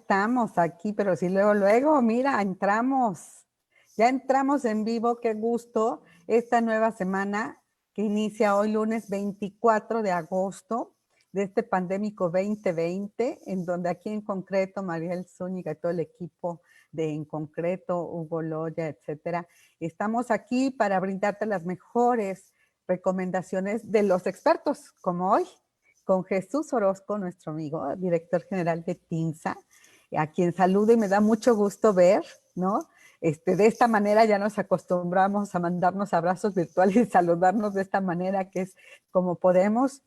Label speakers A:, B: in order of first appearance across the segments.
A: estamos aquí, pero sí luego, mira, ya entramos en vivo, qué gusto, esta nueva semana que inicia hoy lunes 24 de agosto de este pandémico 2020, en donde aquí en concreto, Mariel Zúñiga y todo el equipo de En Concreto, Hugo Loya, etcétera, estamos aquí para brindarte las mejores recomendaciones de los expertos, como hoy, con Jesús Orozco, nuestro amigo, director general de TINSA, a quien saludo y me da mucho gusto ver, ¿no? De esta manera ya nos acostumbramos a mandarnos abrazos virtuales y saludarnos de esta manera, que es como podemos,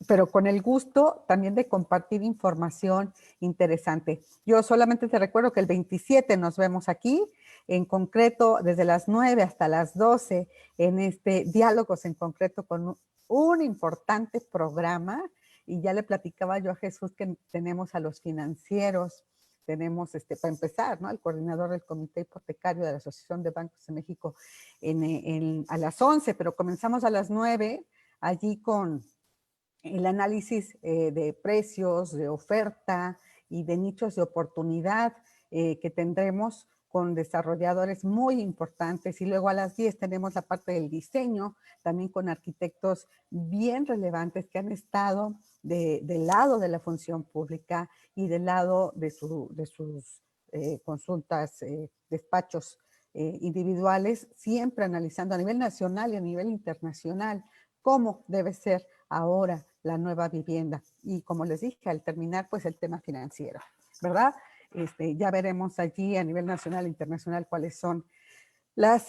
A: pero con el gusto también de compartir información interesante. Yo solamente te recuerdo que el 27 nos vemos aquí, en concreto desde las 9 hasta las 12, en este Diálogos en Concreto con un importante programa, y ya le platicaba yo a Jesús que tenemos a los financieros, tenemos, para empezar, ¿no?, el coordinador del Comité Hipotecario de la Asociación de Bancos de México a las 11, pero comenzamos a las 9, allí con el análisis de precios, de oferta y de nichos de oportunidad que tendremos con desarrolladores muy importantes. Y luego a las 10 tenemos la parte del diseño, también con arquitectos bien relevantes que han estado del lado de la función pública y del lado de sus consultas, despachos individuales, siempre analizando a nivel nacional y a nivel internacional cómo debe ser ahora la nueva vivienda. Y como les dije, al terminar, pues el tema financiero, ¿verdad? Ya veremos allí a nivel nacional e internacional cuáles son las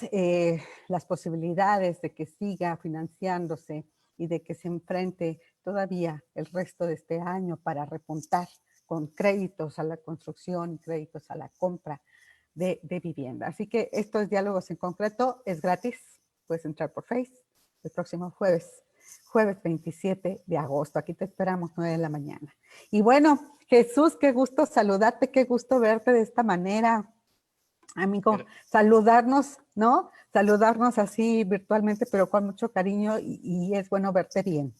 A: posibilidades de que siga financiándose y de que se enfrente todavía el resto de este año para repuntar con créditos a la construcción y créditos a la compra de vivienda. Así que estos diálogos en concreto es gratis. Puedes entrar por Face el próximo jueves 27 de agosto. Aquí te esperamos 9 de la mañana. Y bueno, Jesús, qué gusto saludarte, qué gusto verte de esta manera, amigo. Saludarnos, ¿no? Saludarnos así virtualmente, pero con mucho cariño y es bueno verte bien.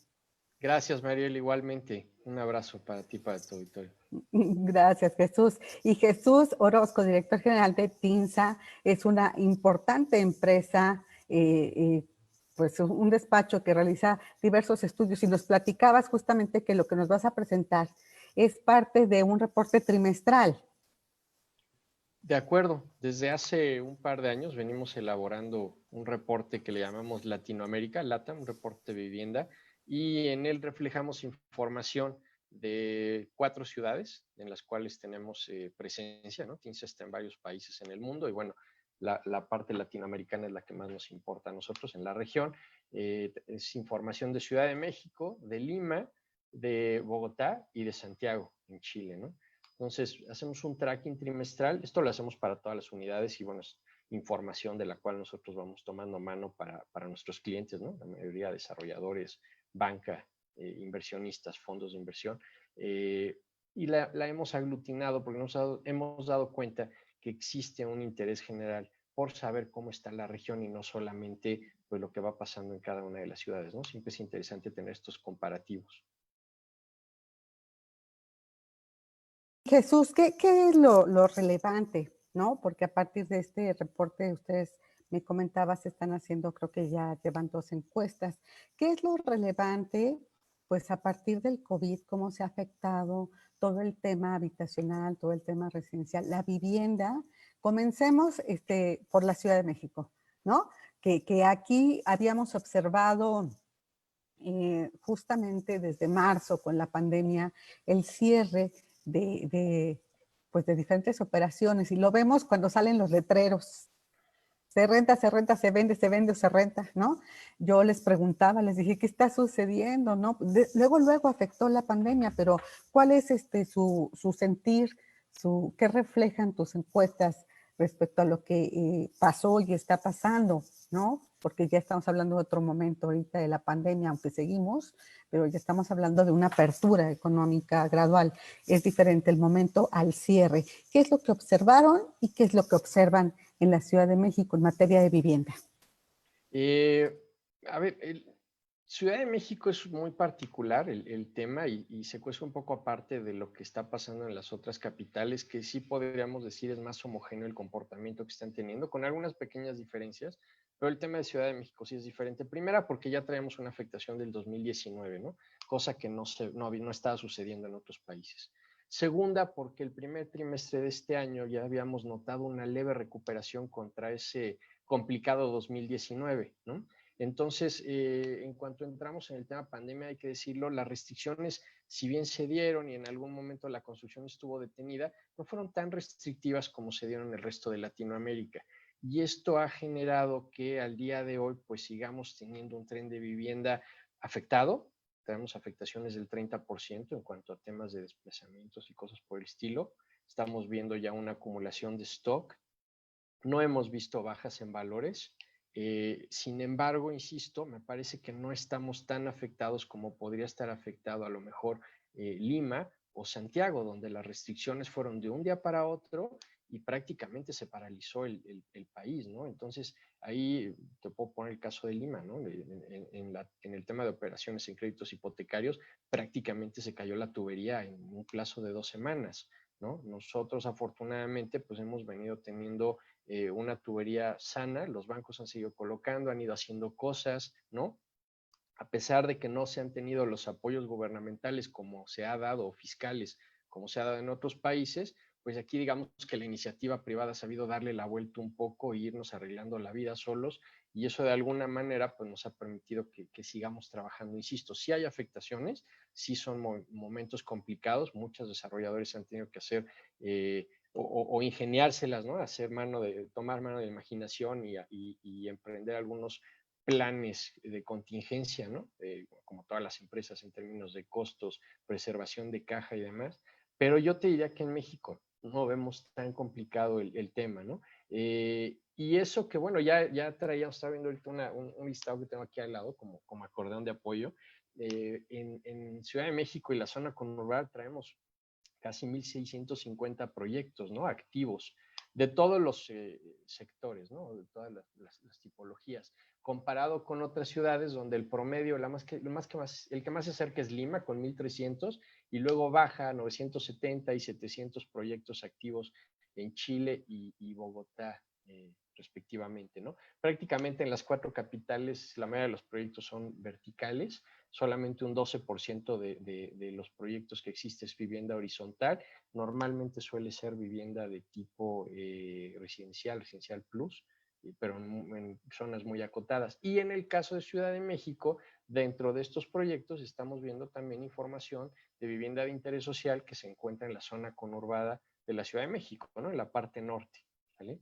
B: Gracias, Mariel, igualmente. Un abrazo para ti y para tu auditorio.
A: Gracias, Jesús. Y Jesús Orozco, director general de TINSA, es una importante empresa, pues un despacho que realiza diversos estudios, y nos platicabas justamente que lo que nos vas a presentar es parte de un reporte trimestral.
B: De acuerdo, desde hace un par de años venimos elaborando un reporte que le llamamos Latinoamérica, LATAM, un reporte de vivienda, y en él reflejamos información de 4 ciudades en las cuales tenemos presencia, ¿no? TINSA está en varios países en el mundo y bueno, la parte latinoamericana es la que más nos importa a nosotros en la región. Es información de Ciudad de México, de Lima, de Bogotá y de Santiago, en Chile, ¿no? Entonces, hacemos un tracking trimestral. Esto lo hacemos para todas las unidades y, bueno, es información de la cual nosotros vamos tomando mano para nuestros clientes, ¿no? La mayoría de desarrolladores, banca, inversionistas, fondos de inversión. Y la hemos aglutinado porque hemos dado cuenta que existe un interés general por saber cómo está la región y no solamente pues, lo que va pasando en cada una de las ciudades, ¿no? Siempre es interesante tener estos comparativos.
A: Jesús, ¿qué es lo relevante, no? Porque a partir de este reporte ustedes me comentabas, están haciendo, creo que ya llevan 2 encuestas. ¿Qué es lo relevante, pues a partir del COVID, cómo se ha afectado todo el tema habitacional, todo el tema residencial, la vivienda? Comencemos por la Ciudad de México, ¿no? Que aquí habíamos observado justamente desde marzo con la pandemia el cierre pues de diferentes operaciones, y lo vemos cuando salen los letreros. Se renta, se vende o se renta, ¿no? Yo les preguntaba, les dije, ¿qué está sucediendo, no? Luego afectó la pandemia, pero ¿cuál es su sentir, qué reflejan tus encuestas respecto a lo que pasó y está pasando, ¿no? Porque ya estamos hablando de otro momento ahorita de la pandemia, aunque seguimos, pero ya estamos hablando de una apertura económica gradual. Es diferente el momento al cierre. ¿Qué es lo que observaron y qué es lo que observan en la Ciudad de México en materia de vivienda?
B: A ver, Ciudad de México es muy particular el tema y se cuesta un poco aparte de lo que está pasando en las otras capitales, que sí podríamos decir es más homogéneo el comportamiento que están teniendo, con algunas pequeñas diferencias, pero el tema de Ciudad de México sí es diferente. Primera, porque ya traemos una afectación del 2019, ¿no? Cosa que no estaba sucediendo en otros países. Segunda, porque el primer trimestre de este año ya habíamos notado una leve recuperación contra ese complicado 2019, ¿no? Entonces, en cuanto entramos en el tema pandemia, hay que decirlo, las restricciones, si bien se dieron y en algún momento la construcción estuvo detenida, no fueron tan restrictivas como se dieron en el resto de Latinoamérica. Y esto ha generado que al día de hoy, pues sigamos teniendo un tren de vivienda afectado. Tenemos afectaciones del 30% en cuanto a temas de desplazamientos y cosas por el estilo. Estamos viendo ya una acumulación de stock. No hemos visto bajas en valores. Sin embargo, insisto, me parece que no estamos tan afectados como podría estar afectado a lo mejor Lima o Santiago, donde las restricciones fueron de un día para otro y prácticamente se paralizó el país, ¿no? Entonces, ahí te puedo poner el caso de Lima, ¿no? En el tema de operaciones en créditos hipotecarios, prácticamente se cayó la tubería en un plazo de 2 semanas, ¿no? Nosotros, afortunadamente, pues hemos venido teniendo una tubería sana, los bancos han seguido colocando, han ido haciendo cosas, ¿no? A pesar de que no se han tenido los apoyos gubernamentales como se ha dado, o fiscales, como se ha dado en otros países, pues aquí digamos que la iniciativa privada ha sabido darle la vuelta un poco e irnos arreglando la vida solos, y eso de alguna manera pues nos ha permitido que sigamos trabajando. Insisto, sí hay afectaciones, sí son momentos complicados, muchos desarrolladores han tenido que hacer o ingeniárselas, ¿no? Tomar mano de imaginación y emprender algunos planes de contingencia, ¿no? Como todas las empresas en términos de costos, preservación de caja y demás. Pero yo te diría que en México no vemos tan complicado el tema, ¿no? Y eso que, bueno, ya traíamos, estaba viendo ahorita un listado que tengo aquí al lado como acordeón de apoyo. En Ciudad de México y la zona conurbada traemos casi 1.650 proyectos, ¿no? Activos, de todos los sectores, ¿no? De todas las tipologías, comparado con otras ciudades donde el promedio, el que más se acerca es Lima, con 1.300, y luego baja a 970 y 700 proyectos activos en Chile y Bogotá, respectivamente, ¿no? Prácticamente en las 4 capitales la mayoría de los proyectos son verticales, solamente un 12% de los proyectos que existe es vivienda horizontal, normalmente suele ser vivienda de tipo residencial plus, pero en zonas muy acotadas. Y en el caso de Ciudad de México, dentro de estos proyectos estamos viendo también información de vivienda de interés social que se encuentra en la zona conurbada de la Ciudad de México, ¿no? En la parte norte, ¿vale?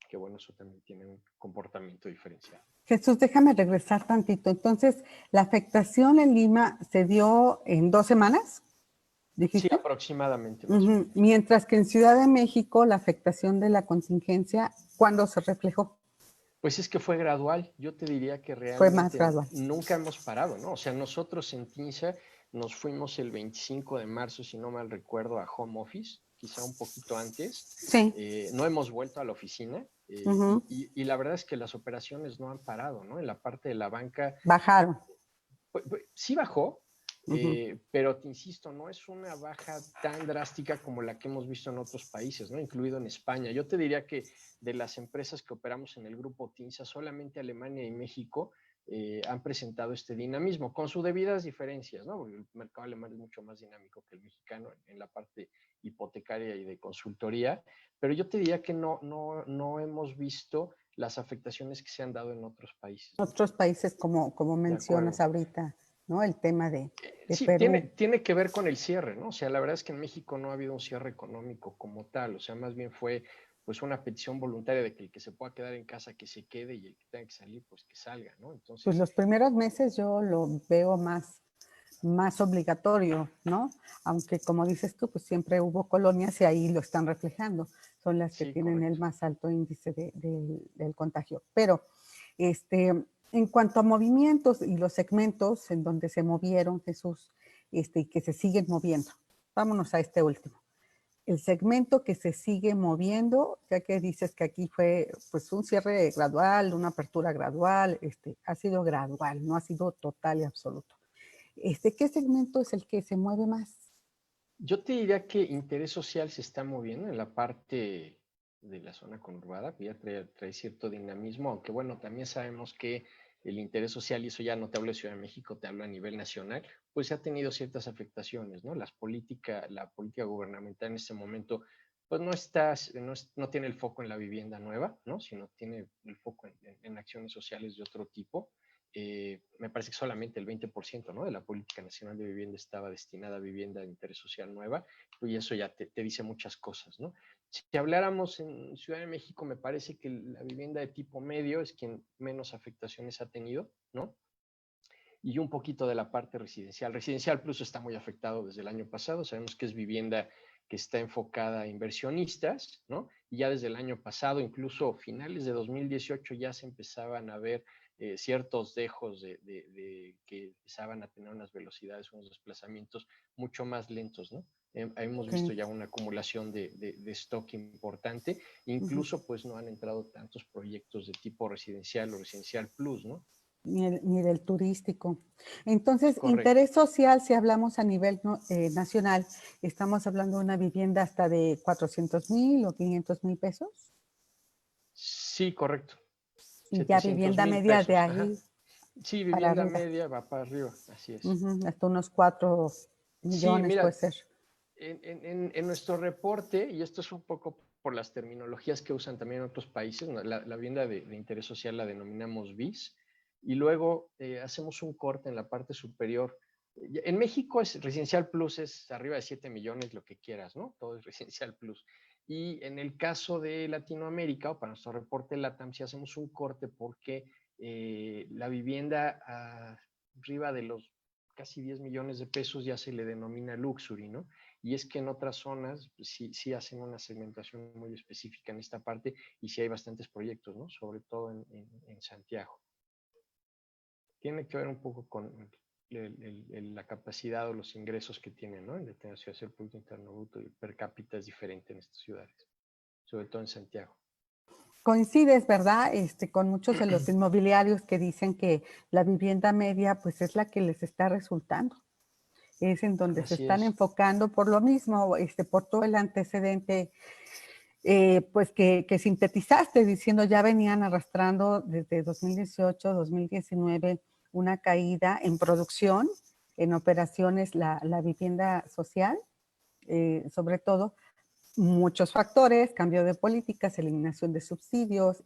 B: Que bueno, eso también tiene un comportamiento diferenciado.
A: Jesús, déjame regresar tantito. Entonces, ¿la afectación en Lima se dio en 2 semanas?
B: Sí,
A: ¿Dijiste?
B: aproximadamente, más o menos.
A: Mientras que en Ciudad de México la afectación de la contingencia, ¿cuándo se reflejó?
B: Pues es que fue gradual. Yo te diría que
A: Fue más
B: realmente
A: gradual.
B: nunca hemos parado, ¿no? O sea, nosotros en TINSA nos fuimos el 25 de marzo, si no mal recuerdo, a home office, quizá un poquito antes.
A: Sí.
B: No hemos vuelto a la oficina y la verdad es que las operaciones no han parado, ¿no? En la parte de la banca.
A: Bajaron.
B: Pues, sí bajó, pero te insisto, no es una baja tan drástica como la que hemos visto en otros países, ¿no? Incluido en España. Yo te diría que de las empresas que operamos en el grupo TINSA, solamente Alemania y México han presentado este dinamismo, con sus debidas diferencias, ¿no? Porque el mercado alemán es mucho más dinámico que el mexicano en la parte hipotecaria y de consultoría, pero yo te diría que no hemos visto las afectaciones que se han dado en otros países.
A: Otros países, como mencionas ahorita, ¿no? El tema de
B: Sí,
A: Perú.
B: tiene que ver con el cierre, ¿no? O sea, la verdad es que en México no ha habido un cierre económico como tal, o sea, más bien fue pues una petición voluntaria de que el que se pueda quedar en casa que se quede y el que tenga que salir pues que salga, ¿no?
A: Pues
B: Entonces,
A: los primeros meses yo lo veo más obligatorio, ¿no? Aunque como dices tú, pues siempre hubo colonias y ahí lo están reflejando, son las que
B: sí,
A: tienen el
B: correcto.
A: más alto índice del contagio. Pero en cuanto a movimientos y los segmentos en donde se movieron, Jesús, y que se siguen moviendo, vámonos a este último. el segmento que se sigue moviendo, ya que dices que aquí fue pues un cierre gradual, una apertura gradual, ha sido gradual, no ha sido total y absoluto. ¿Qué segmento es el que se mueve más?
B: Yo te diría que interés social se está moviendo en la parte de la zona conurbada, que ya trae cierto dinamismo, aunque bueno, también sabemos que el interés social, y eso ya no te hablo de Ciudad de México, te hablo a nivel nacional, pues ha tenido ciertas afectaciones, ¿no? La política gubernamental en este momento, pues no tiene el foco en la vivienda nueva, ¿no? Sino tiene el foco en acciones sociales de otro tipo. Me parece que solamente el 20%, ¿no?, de la política nacional de vivienda estaba destinada a vivienda de interés social nueva, y eso ya te dice muchas cosas, ¿no? Si habláramos en Ciudad de México, me parece que la vivienda de tipo medio es quien menos afectaciones ha tenido, ¿no? Y un poquito de la parte residencial. Residencial Plus está muy afectado desde el año pasado, sabemos que es vivienda que está enfocada a inversionistas, ¿no? Y ya desde el año pasado, incluso finales de 2018, ya se empezaban a ver ciertos dejos de que empezaban a tener unas velocidades, unos desplazamientos mucho más lentos, ¿no? Hemos visto
A: Okay.
B: ya una acumulación de stock importante,
A: Ujú.
B: incluso pues no han entrado tantos proyectos de tipo residencial o residencial plus, ¿no?
A: Ni del turístico.
B: Es
A: Entonces,
B: correcto.
A: interés social, si hablamos a nivel nacional, estamos hablando de una vivienda hasta de 400,000 o 500,000 pesos,
B: Sí, correcto.
A: y ya
B: 700
A: vivienda
B: mil
A: media de
B: pesos. Ajá.
A: ahí
B: Sí,
A: para
B: vivienda
A: arriba.
B: media va para arriba, así es.
A: Ujú, hasta unos 4
B: Sí,
A: millones puede
B: mira,
A: ser.
B: en nuestro reporte, y esto es un poco por las terminologías que usan también en otros países, ¿no? La vivienda de interés social la denominamos BIS, y luego hacemos un corte en la parte superior. En México es residencial plus, es arriba de 7 millones, lo que quieras, ¿no? Todo es residencial plus. Y en el caso de Latinoamérica, o para nuestro reporte LATAM, sí hacemos un corte porque la vivienda arriba de los casi 10 millones de pesos ya se le denomina luxury, ¿no? Y es que en otras zonas pues, sí hacen una segmentación muy específica en esta parte, y sí hay bastantes proyectos, ¿no? Sobre todo en Santiago. Tiene que ver un poco con la capacidad o los ingresos que tienen, ¿no? En determinadas ciudades el Producto Interno Bruto y per cápita es diferente en estas ciudades, sobre todo en Santiago.
A: Coincides, ¿verdad? Con muchos de los inmobiliarios que dicen que la vivienda media, pues, es la que les está resultando. Es en donde se
B: Así
A: están
B: es.
A: enfocando por lo mismo, por todo el antecedente, pues, que sintetizaste, diciendo ya venían arrastrando desde 2018, 2019 una caída en producción, en operaciones, la vivienda social, sobre todo, muchos factores, cambio de políticas, eliminación de subsidios,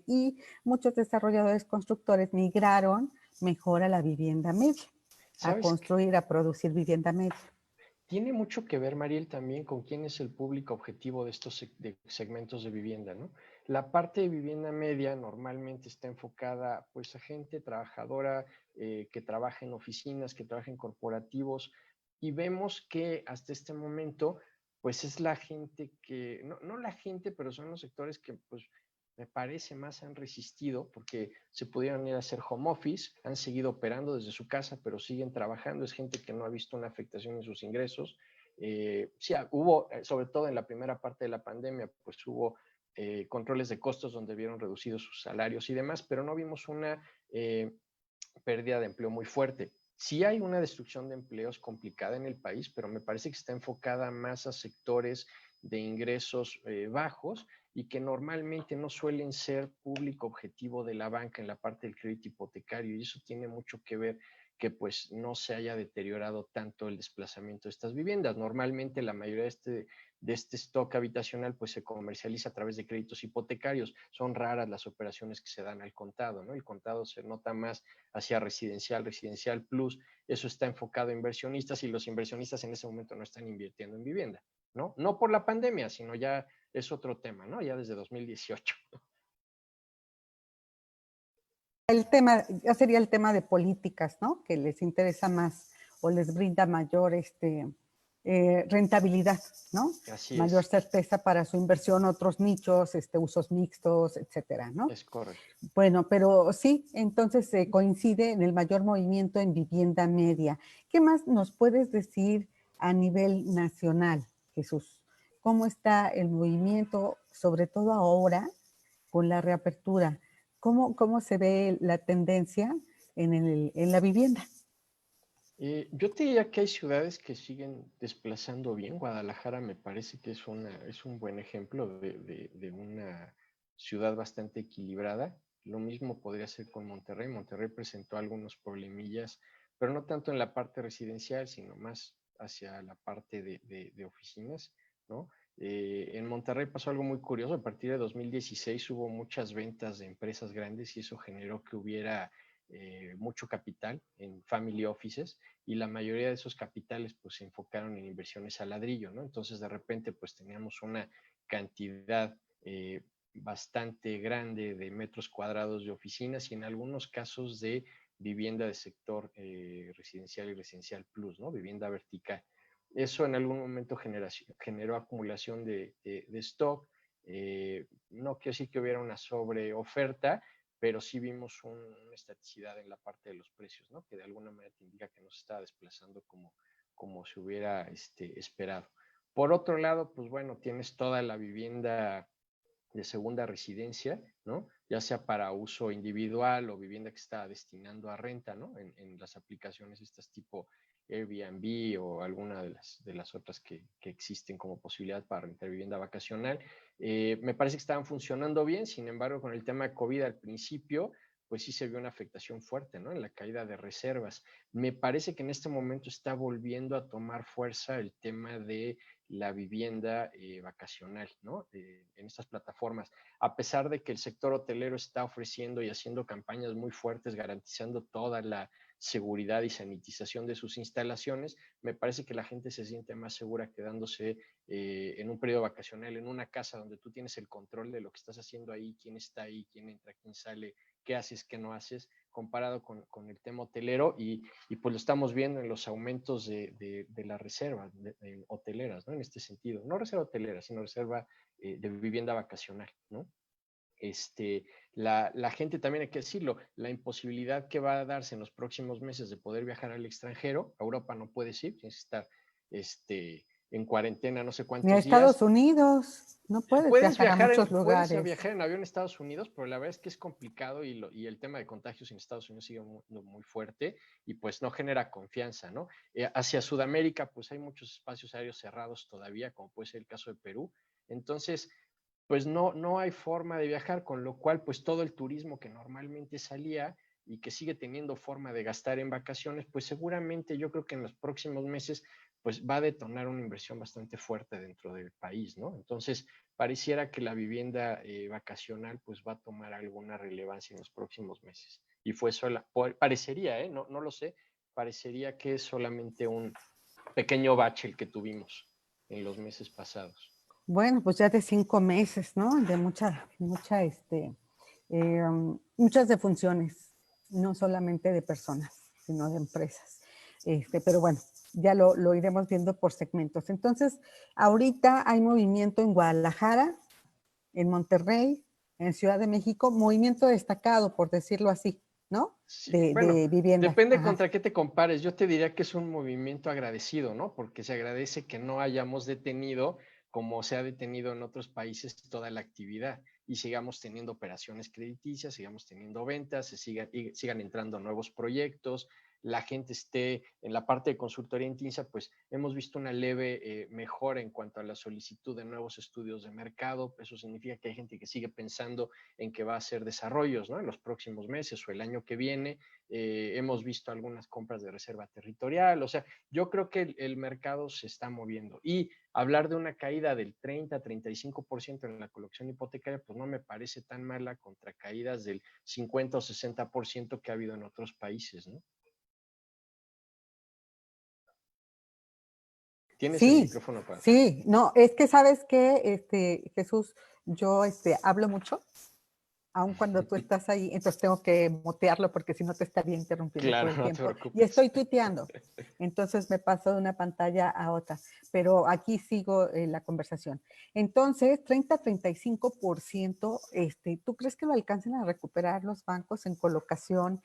A: y muchos desarrolladores constructores migraron mejor a la vivienda media, a
B: ¿Sabes qué?
A: construir, a producir vivienda media.
B: Tiene mucho que ver, Mariel, también con quién es el público objetivo de estos segmentos de vivienda, ¿no? La parte de vivienda media normalmente está enfocada pues a gente trabajadora que trabaja en oficinas, que trabaja en corporativos, y vemos que hasta este momento pues es la gente que, no la gente, pero son los sectores que pues me parece más han resistido porque se pudieron ir a hacer home office, han seguido operando desde su casa, pero siguen trabajando. Es gente que no ha visto una afectación en sus ingresos. Sí, hubo, sobre todo en la primera parte de la pandemia, pues hubo controles de costos donde vieron reducidos sus salarios y demás, pero no vimos una pérdida de empleo muy fuerte. Sí hay una destrucción de empleos complicada en el país, pero me parece que está enfocada más a sectores de ingresos bajos y que normalmente no suelen ser público objetivo de la banca en la parte del crédito hipotecario, y eso tiene mucho que ver que pues no se haya deteriorado tanto el desplazamiento de estas viviendas. Normalmente la mayoría de este stock habitacional pues se comercializa a través de créditos hipotecarios. Son raras las operaciones que se dan al contado, ¿no? El contado se nota más hacia residencial, residencial plus. Eso está enfocado a inversionistas, y los inversionistas en ese momento no están invirtiendo en vivienda, ¿no? No por la pandemia, sino ya es otro tema, ¿no? Ya desde 2018.
A: El tema, ya sería el tema de políticas, ¿no? Que les interesa más o les brinda mayor rentabilidad, ¿no?
B: Así
A: Mayor
B: es,
A: certeza para su inversión, otros nichos, usos mixtos, etcétera, ¿no?
B: es correcto.
A: Bueno, pero sí, entonces se coincide en el mayor movimiento en vivienda media. ¿Qué más nos puedes decir a nivel nacional, Jesús? cómo está el movimiento, sobre todo ahora con la reapertura. ¿Cómo se ve la tendencia en la vivienda?
B: Yo te diría que hay ciudades que siguen desplazando bien. Guadalajara me parece que es un buen ejemplo de una ciudad bastante equilibrada. Lo mismo podría ser con Monterrey. Monterrey presentó algunos problemillas, pero no tanto en la parte residencial, sino más hacia la parte de oficinas, ¿no? En Monterrey pasó algo muy curioso. A partir de 2016 hubo muchas ventas de empresas grandes y eso generó que hubiera mucho capital en family offices y la mayoría de esos capitales pues se enfocaron en inversiones a ladrillo, ¿no? Entonces de repente pues teníamos una cantidad bastante grande de metros cuadrados de oficinas y en algunos casos de vivienda de sector residencial y residencial plus, ¿no? Vivienda vertical. Eso en algún momento generó acumulación de stock. No quiero decir que hubiera una sobreoferta, pero sí vimos una estaticidad en la parte de los precios, ¿no? Que de alguna manera te indica que no se está desplazando como se hubiera esperado. Por otro lado, pues bueno, tienes toda la vivienda de segunda residencia, ¿no? Ya sea para uso individual o vivienda que está destinando a renta, ¿no? En las aplicaciones estas tipo Airbnb o alguna de las otras que existen como posibilidad para rentar vivienda vacacional. Me parece que estaban funcionando bien, sin embargo, con el tema de COVID al principio, pues sí se vio una afectación fuerte, ¿no? En la caída de reservas. Me parece que en este momento está volviendo a tomar fuerza el tema de la vivienda vacacional, ¿no? En estas plataformas. A pesar de que el sector hotelero está ofreciendo y haciendo campañas muy fuertes, garantizando toda la seguridad y sanitización de sus instalaciones, me parece que la gente se siente más segura quedándose en un periodo vacacional, en una casa donde tú tienes el control de lo que estás haciendo ahí, quién está ahí, quién entra, quién sale, qué haces, qué no haces, comparado con el tema hotelero y pues lo estamos viendo en los aumentos de las reservas hoteleras, ¿no? En este sentido, no reserva hotelera, sino reserva de vivienda vacacional, ¿no? La gente también hay que decirlo, la imposibilidad que va a darse en los próximos meses de poder viajar al extranjero, a Europa no puedes ir, tienes que estar en cuarentena no sé
A: Ni a
B: cuántos días.
A: Estados Unidos, no puedes viajar a muchos
B: Puedes
A: lugares.
B: viajar en avión a Estados Unidos, pero la verdad es que es complicado y el tema de contagios en Estados Unidos sigue muy fuerte y pues no genera confianza, ¿no? Hacia Sudamérica pues hay muchos espacios aéreos cerrados todavía, como puede ser el caso de Perú. Entonces, pues no hay forma de viajar, con lo cual pues todo el turismo que normalmente salía y que sigue teniendo forma de gastar en vacaciones, pues seguramente yo creo que en los próximos meses pues va a detonar una inversión bastante fuerte dentro del país, ¿no? Entonces, pareciera que la vivienda vacacional pues va a tomar alguna relevancia en los próximos meses. Y parecería, no lo sé, parecería que es solamente un pequeño bache el que tuvimos en los meses pasados.
A: Bueno, pues ya de 5 meses, ¿no? De muchas defunciones, no solamente de personas, sino de empresas. Pero bueno, ya lo iremos viendo por segmentos. Entonces, ahorita hay movimiento en Guadalajara, en Monterrey, en Ciudad de México, movimiento destacado, por decirlo así, ¿no?
B: Sí, bueno,
A: De vivienda.
B: depende
A: Ajá.
B: contra qué te compares. Yo te diría que es un movimiento agradecido, ¿no? Porque se agradece que no hayamos detenido, como se ha detenido en otros países, toda la actividad y sigamos teniendo operaciones crediticias, sigamos teniendo ventas, sigan entrando nuevos proyectos, la gente esté en la parte de consultoría en TINSA, pues hemos visto una leve mejora en cuanto a la solicitud de nuevos estudios de mercado. Eso significa que hay gente que sigue pensando en que va a hacer desarrollos, ¿no? En los próximos meses o el año que viene. Hemos visto algunas compras de reserva territorial. O sea, yo creo que el mercado se está moviendo y hablar de una caída del 30-35% en la colección hipotecaria, pues no me parece tan mala contra caídas del 50 o 60% que ha habido en otros países, ¿no? Tienes el
A: Sí,
B: micrófono para...
A: sí, no, es que sabes que, Jesús, yo hablo mucho, aun cuando tú estás ahí, entonces tengo que mutearlo porque si no te estaría interrumpiendo todo
B: Claro,
A: el
B: no te
A: tiempo. Y
B: preocupes.
A: estoy tuiteando, entonces me paso de una pantalla a otra, pero aquí sigo la conversación. Entonces, 30-35%, ¿tú crees que lo alcancen a recuperar los bancos en colocación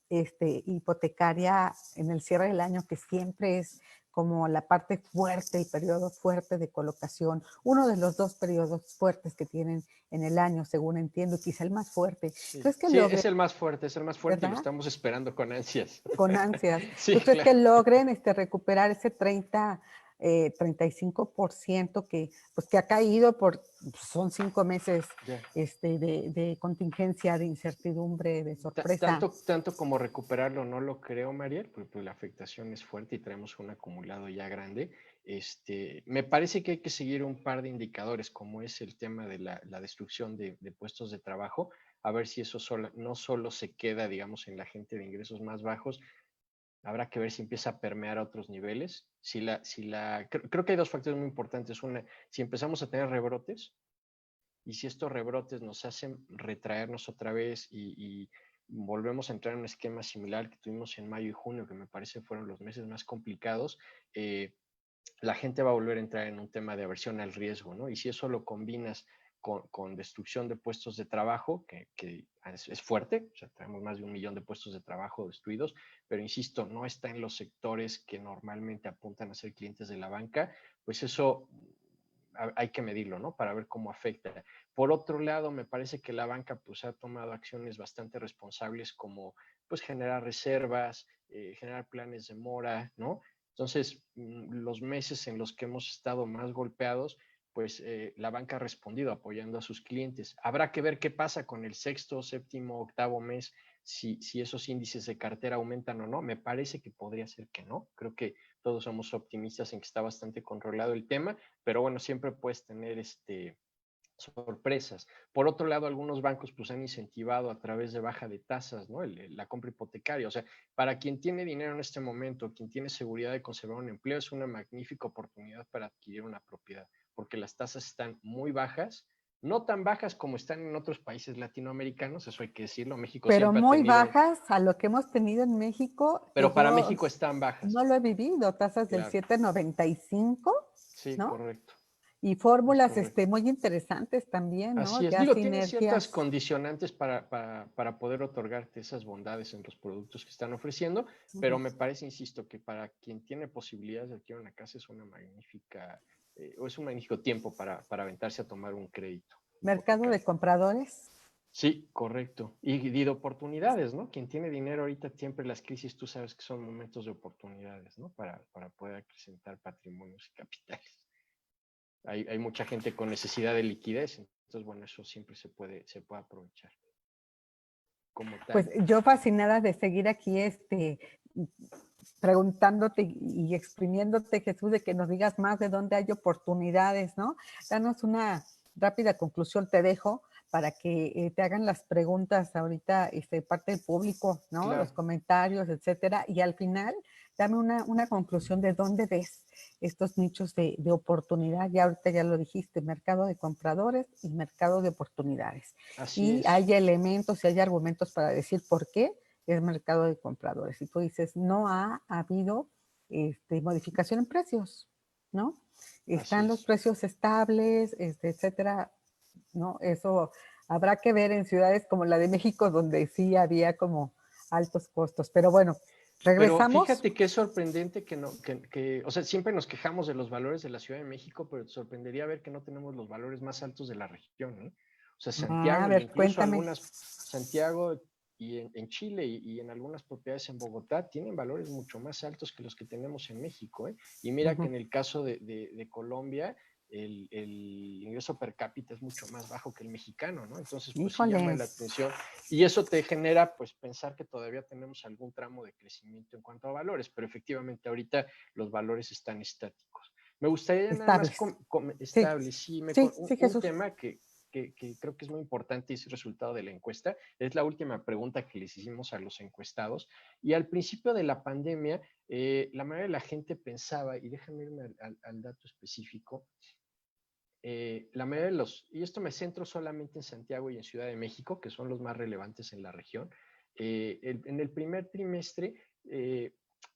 A: hipotecaria en el cierre del año, que siempre es como la parte fuerte, el periodo fuerte de colocación, uno de los dos periodos fuertes que tienen en el año, según entiendo, quizá el más fuerte.
B: Sí,
A: ¿Crees que
B: sí,
A: logren,
B: es el más fuerte y lo
A: verdad?
B: estamos esperando con ansias.
A: Con ansias.
B: Sí,
A: ¿Tú crees
B: claro.
A: que logren recuperar ese 35% pues, que ha caído son 5 meses
B: Ya.
A: de contingencia, de incertidumbre, de sorpresa?
B: Tanto como recuperarlo, no lo creo, Mariel, porque pues, la afectación es fuerte y tenemos un acumulado ya grande. Me parece que hay que seguir un par de indicadores, como es el tema de la destrucción de puestos de trabajo, a ver si eso no solo se queda, digamos, en la gente de ingresos más bajos, habrá que ver si empieza a permear a otros niveles. Creo que hay dos factores muy importantes. Una, si empezamos a tener rebrotes, y si estos rebrotes nos hacen retraernos otra vez y volvemos a entrar en un esquema similar que tuvimos en mayo y junio, que me parece fueron los meses más complicados, la gente va a volver a entrar en un tema de aversión al riesgo, ¿no? Y si eso lo combinas con destrucción de puestos de trabajo, que es fuerte, o sea, tenemos más de 1 millón de puestos de trabajo destruidos, pero insisto, no está en los sectores que normalmente apuntan a ser clientes de la banca, pues eso hay que medirlo, ¿no? Para ver cómo afecta. Por otro lado, me parece que la banca pues ha tomado acciones bastante responsables como pues generar reservas, generar planes de mora, ¿no? Entonces, los meses en los que hemos estado más golpeados, pues la banca ha respondido apoyando a sus clientes. Habrá que ver qué pasa con el sexto, séptimo, octavo mes, si esos índices de cartera aumentan o no. Me parece que podría ser que no. Creo que todos somos optimistas en que está bastante controlado el tema, pero bueno, siempre puedes tener sorpresas. Por otro lado, algunos bancos pues han incentivado a través de baja de tasas, ¿no? La compra hipotecaria. O sea, para quien tiene dinero en este momento, quien tiene seguridad de conservar un empleo, es una magnífica oportunidad para adquirir una propiedad, porque las tasas están muy bajas, no tan bajas como están en otros países latinoamericanos, eso hay que decirlo. México
A: Pero
B: siempre ha
A: muy
B: tenido,
A: bajas a lo que hemos tenido en México, que
B: pero para
A: yo
B: México están bajas,
A: no lo he vivido, tasas del
B: claro.
A: 7.95,
B: Sí,
A: ¿no?
B: correcto,
A: Y
B: es
A: fórmulas
B: correcto.
A: muy interesantes también, ¿no?
B: Así es.
A: Ya
B: Digo, tiene ciertas
A: sinergias.
B: condicionantes para poder otorgarte esas bondades en los productos que están ofreciendo, pero
A: Ujú.
B: me parece, insisto, que para quien tiene posibilidades de adquirir una casa es una magnífica, o es un magnífico tiempo para aventarse a tomar un crédito
A: Mercado de
B: hipotecario.
A: compradores.
B: Sí, correcto. Y de oportunidades, ¿no? Quien tiene dinero ahorita, siempre las crisis, tú sabes que son momentos de oportunidades, ¿no? Para poder acrecentar patrimonios y capitales. Hay mucha gente con necesidad de liquidez, entonces, bueno, eso siempre se puede aprovechar como
A: Pues
B: tal.
A: yo fascinada de seguir aquí preguntándote y exprimiéndote, Jesús, de que nos digas más de dónde hay oportunidades, ¿no? Danos una rápida conclusión, te dejo para que te hagan las preguntas ahorita, parte del público, ¿no? Los
B: Claro,
A: comentarios, etcétera. Y al final, dame una conclusión de dónde ves estos nichos de oportunidad. Ya ahorita ya lo dijiste, mercado de compradores y mercado de oportunidades.
B: así
A: Y
B: es,
A: hay elementos y hay argumentos para decir por qué es mercado de compradores. Y tú dices, no ha habido modificación en precios, ¿no?
B: así
A: Están los
B: es.
A: precios estables, etcétera, ¿no? Eso habrá que ver en ciudades como la de México, donde sí había como altos costos. Pero bueno,
B: Pero
A: regresamos.
B: fíjate que es sorprendente que no, o sea, siempre nos quejamos de los valores de la Ciudad de México, pero te sorprendería ver que no tenemos los valores más altos de la región, ¿eh? O sea,
A: A
B: Santiago e
A: ver,
B: incluso
A: cuéntame.
B: Santiago y en Chile y en algunas propiedades en Bogotá tienen valores mucho más altos que los que tenemos en México, ¿eh? Y mira que
A: Ujú.
B: en el caso de Colombia, el ingreso per cápita es mucho más bajo que el mexicano, ¿no? Entonces, pues sí llama la
A: Híjoles.
B: atención y eso te genera, pues, pensar que todavía tenemos algún tramo de crecimiento en cuanto a valores, pero efectivamente ahorita los valores están estáticos. Me gustaría nada más
A: Estables. Sí,
B: estable, sí,
A: sí, sí,
B: un
A: Jesús.
B: tema que creo que es muy importante y es el resultado de la encuesta. Es la última pregunta que les hicimos a los encuestados. Y al principio de la pandemia, la mayoría de la gente pensaba, y déjame irme al dato específico, la mayoría de y esto me centro solamente en Santiago y en Ciudad de México, que son los más relevantes en la región, en el primer trimestre,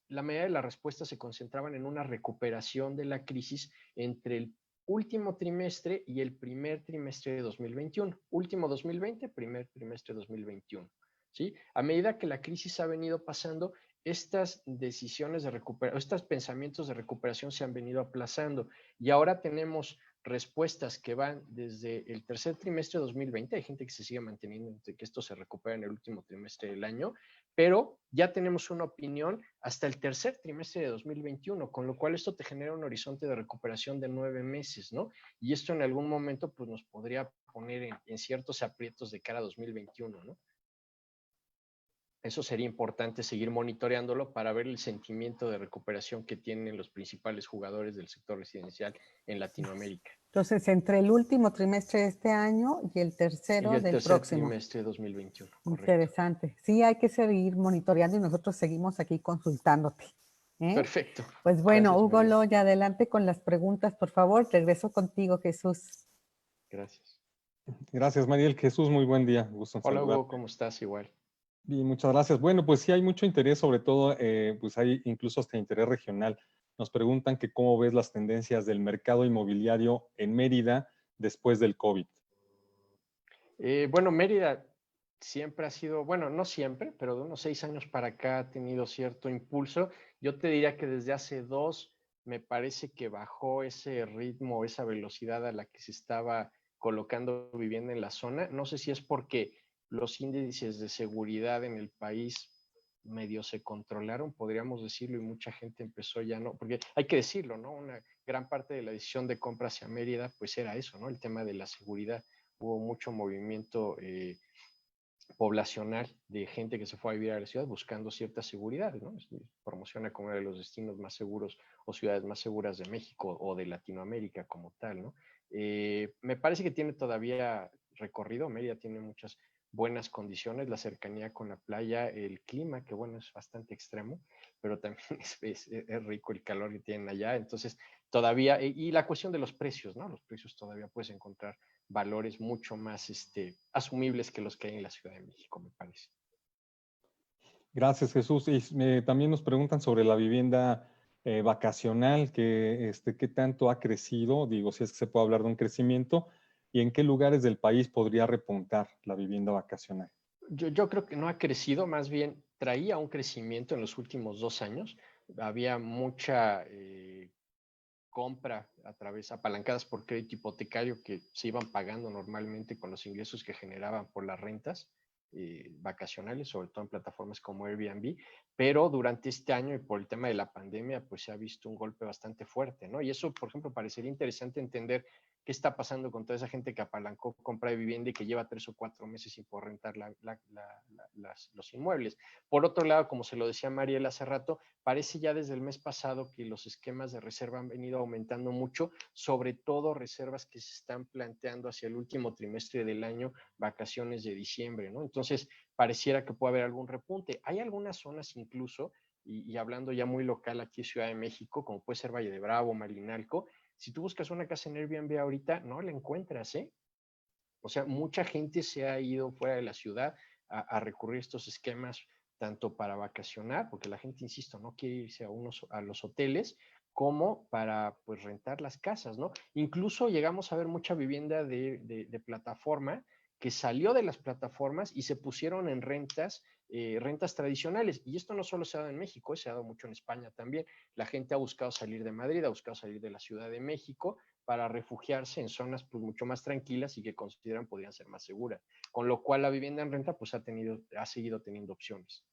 B: la mayoría de las respuestas se concentraban en una recuperación de la crisis entre el último trimestre y el primer trimestre de 2021. Último 2020, primer trimestre de 2021. ¿sí? A medida que la crisis ha venido pasando, estas decisiones de recuperación, estos pensamientos de recuperación se han venido aplazando y ahora tenemos respuestas que van desde el tercer trimestre de 2020, hay gente que se sigue manteniendo que esto se recupera en el último trimestre del año, pero ya tenemos una opinión hasta el tercer trimestre de 2021, con lo cual esto te genera un horizonte de recuperación de 9 meses, ¿no? Y esto en algún momento pues nos podría poner en ciertos aprietos de cara a 2021, ¿no? Eso sería importante seguir monitoreándolo para ver el sentimiento de recuperación que tienen los principales jugadores del sector residencial en Latinoamérica.
A: Entonces, entre el último trimestre de este año y el
B: Y
A: tercero
B: el
A: del
B: tercer
A: próximo.
B: trimestre de 2021, correcto.
A: Interesante. Sí, hay que seguir monitoreando y nosotros seguimos aquí consultándote. ¿Eh?
B: Perfecto.
A: Pues bueno,
B: Gracias,
A: Hugo
B: María.
A: Loya, adelante con las preguntas, por favor. Regreso contigo, Jesús.
B: Gracias.
C: Gracias, Mariel. Jesús, muy buen día. Gusto en
B: Hola, Hugo,
C: saludarte.
B: ¿cómo estás? Igual.
C: Y muchas gracias. Bueno, pues sí hay mucho interés, sobre todo, pues hay incluso hasta interés regional. Nos preguntan que cómo ves las tendencias del mercado inmobiliario en Mérida después del COVID.
B: Bueno, Mérida siempre ha sido, bueno, no siempre, pero de unos 6 años para acá ha tenido cierto impulso. Yo te diría que desde hace 2 me parece que bajó ese ritmo, esa velocidad a la que se estaba colocando vivienda en la zona. No sé si es porque los índices de seguridad en el país medio se controlaron, podríamos decirlo, y mucha gente empezó ya no, porque hay que decirlo, ¿no? Una gran parte de la decisión de compra hacia Mérida, pues era eso, ¿no? El tema de la seguridad. Hubo mucho movimiento poblacional de gente que se fue a vivir a la ciudad buscando cierta seguridad, ¿no? Se promociona como uno de los destinos más seguros o ciudades más seguras de México o de Latinoamérica como tal, ¿no? Me parece que tiene todavía recorrido, Mérida tiene muchas buenas condiciones, la cercanía con la playa, el clima, que bueno, es bastante extremo, pero también es rico el calor que tienen allá, entonces todavía, y la cuestión de los precios, ¿no? Los precios todavía puedes encontrar valores mucho más asumibles que los que hay en la Ciudad de México, me parece.
C: Gracias, Jesús. Y también nos preguntan sobre la vivienda vacacional, que qué tanto ha crecido, digo, si es que se puede hablar de un crecimiento, y en qué lugares del país podría repuntar la vivienda vacacional.
B: Yo creo que no ha crecido, más bien traía un crecimiento en los últimos 2 años. Había mucha compra a través, apalancadas por crédito hipotecario que se iban pagando normalmente con los ingresos que generaban por las rentas vacacionales, sobre todo en plataformas como Airbnb, pero durante este año y por el tema de la pandemia, pues se ha visto un golpe bastante fuerte, ¿no? Y eso, por ejemplo, parecería interesante entender qué está pasando con toda esa gente que apalancó compra de vivienda y que lleva 3 o 4 meses sin poder rentar los inmuebles. Por otro lado, como se lo decía Mariela hace rato, parece ya desde el mes pasado que los esquemas de reserva han venido aumentando mucho, sobre todo reservas que se están planteando hacia el último trimestre del año, vacaciones de diciembre, ¿no? Entonces, pareciera que puede haber algún repunte. Hay algunas zonas incluso, y hablando ya muy local aquí en Ciudad de México, como puede ser Valle de Bravo, Malinalco, si tú buscas una casa en Airbnb ahorita, no la encuentras, ¿eh? O sea, mucha gente se ha ido fuera de la ciudad a recurrir a estos esquemas tanto para vacacionar, porque la gente, insisto, no quiere irse a los hoteles, como para pues rentar las casas, ¿no? Incluso llegamos a ver mucha vivienda de plataforma que salió de las plataformas y se pusieron en rentas tradicionales. Y esto no solo se ha dado en México, se ha dado mucho en España también. La gente ha buscado salir de Madrid, ha buscado salir de la Ciudad de México para refugiarse en zonas pues, mucho más tranquilas y que consideran podrían ser más seguras. Con lo cual la vivienda en renta pues ha seguido teniendo opciones.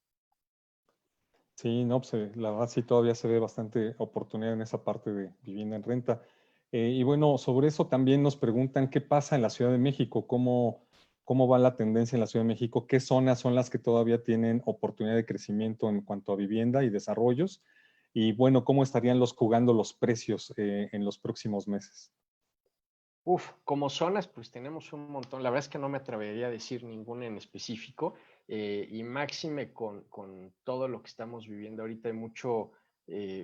C: Sí, no, pues, la verdad sí todavía se ve bastante oportunidad en esa parte de vivienda en renta. Y bueno, sobre eso también nos preguntan qué pasa en la Ciudad de México, cómo va la tendencia en la Ciudad de México, qué zonas son las que todavía tienen oportunidad de crecimiento en cuanto a vivienda y desarrollos, y bueno, cómo estarían jugando los precios en los próximos meses.
B: Como zonas, pues tenemos un montón. La verdad es que no me atrevería a decir ninguna en específico. Y máxime con todo lo que estamos viviendo ahorita, hay mucho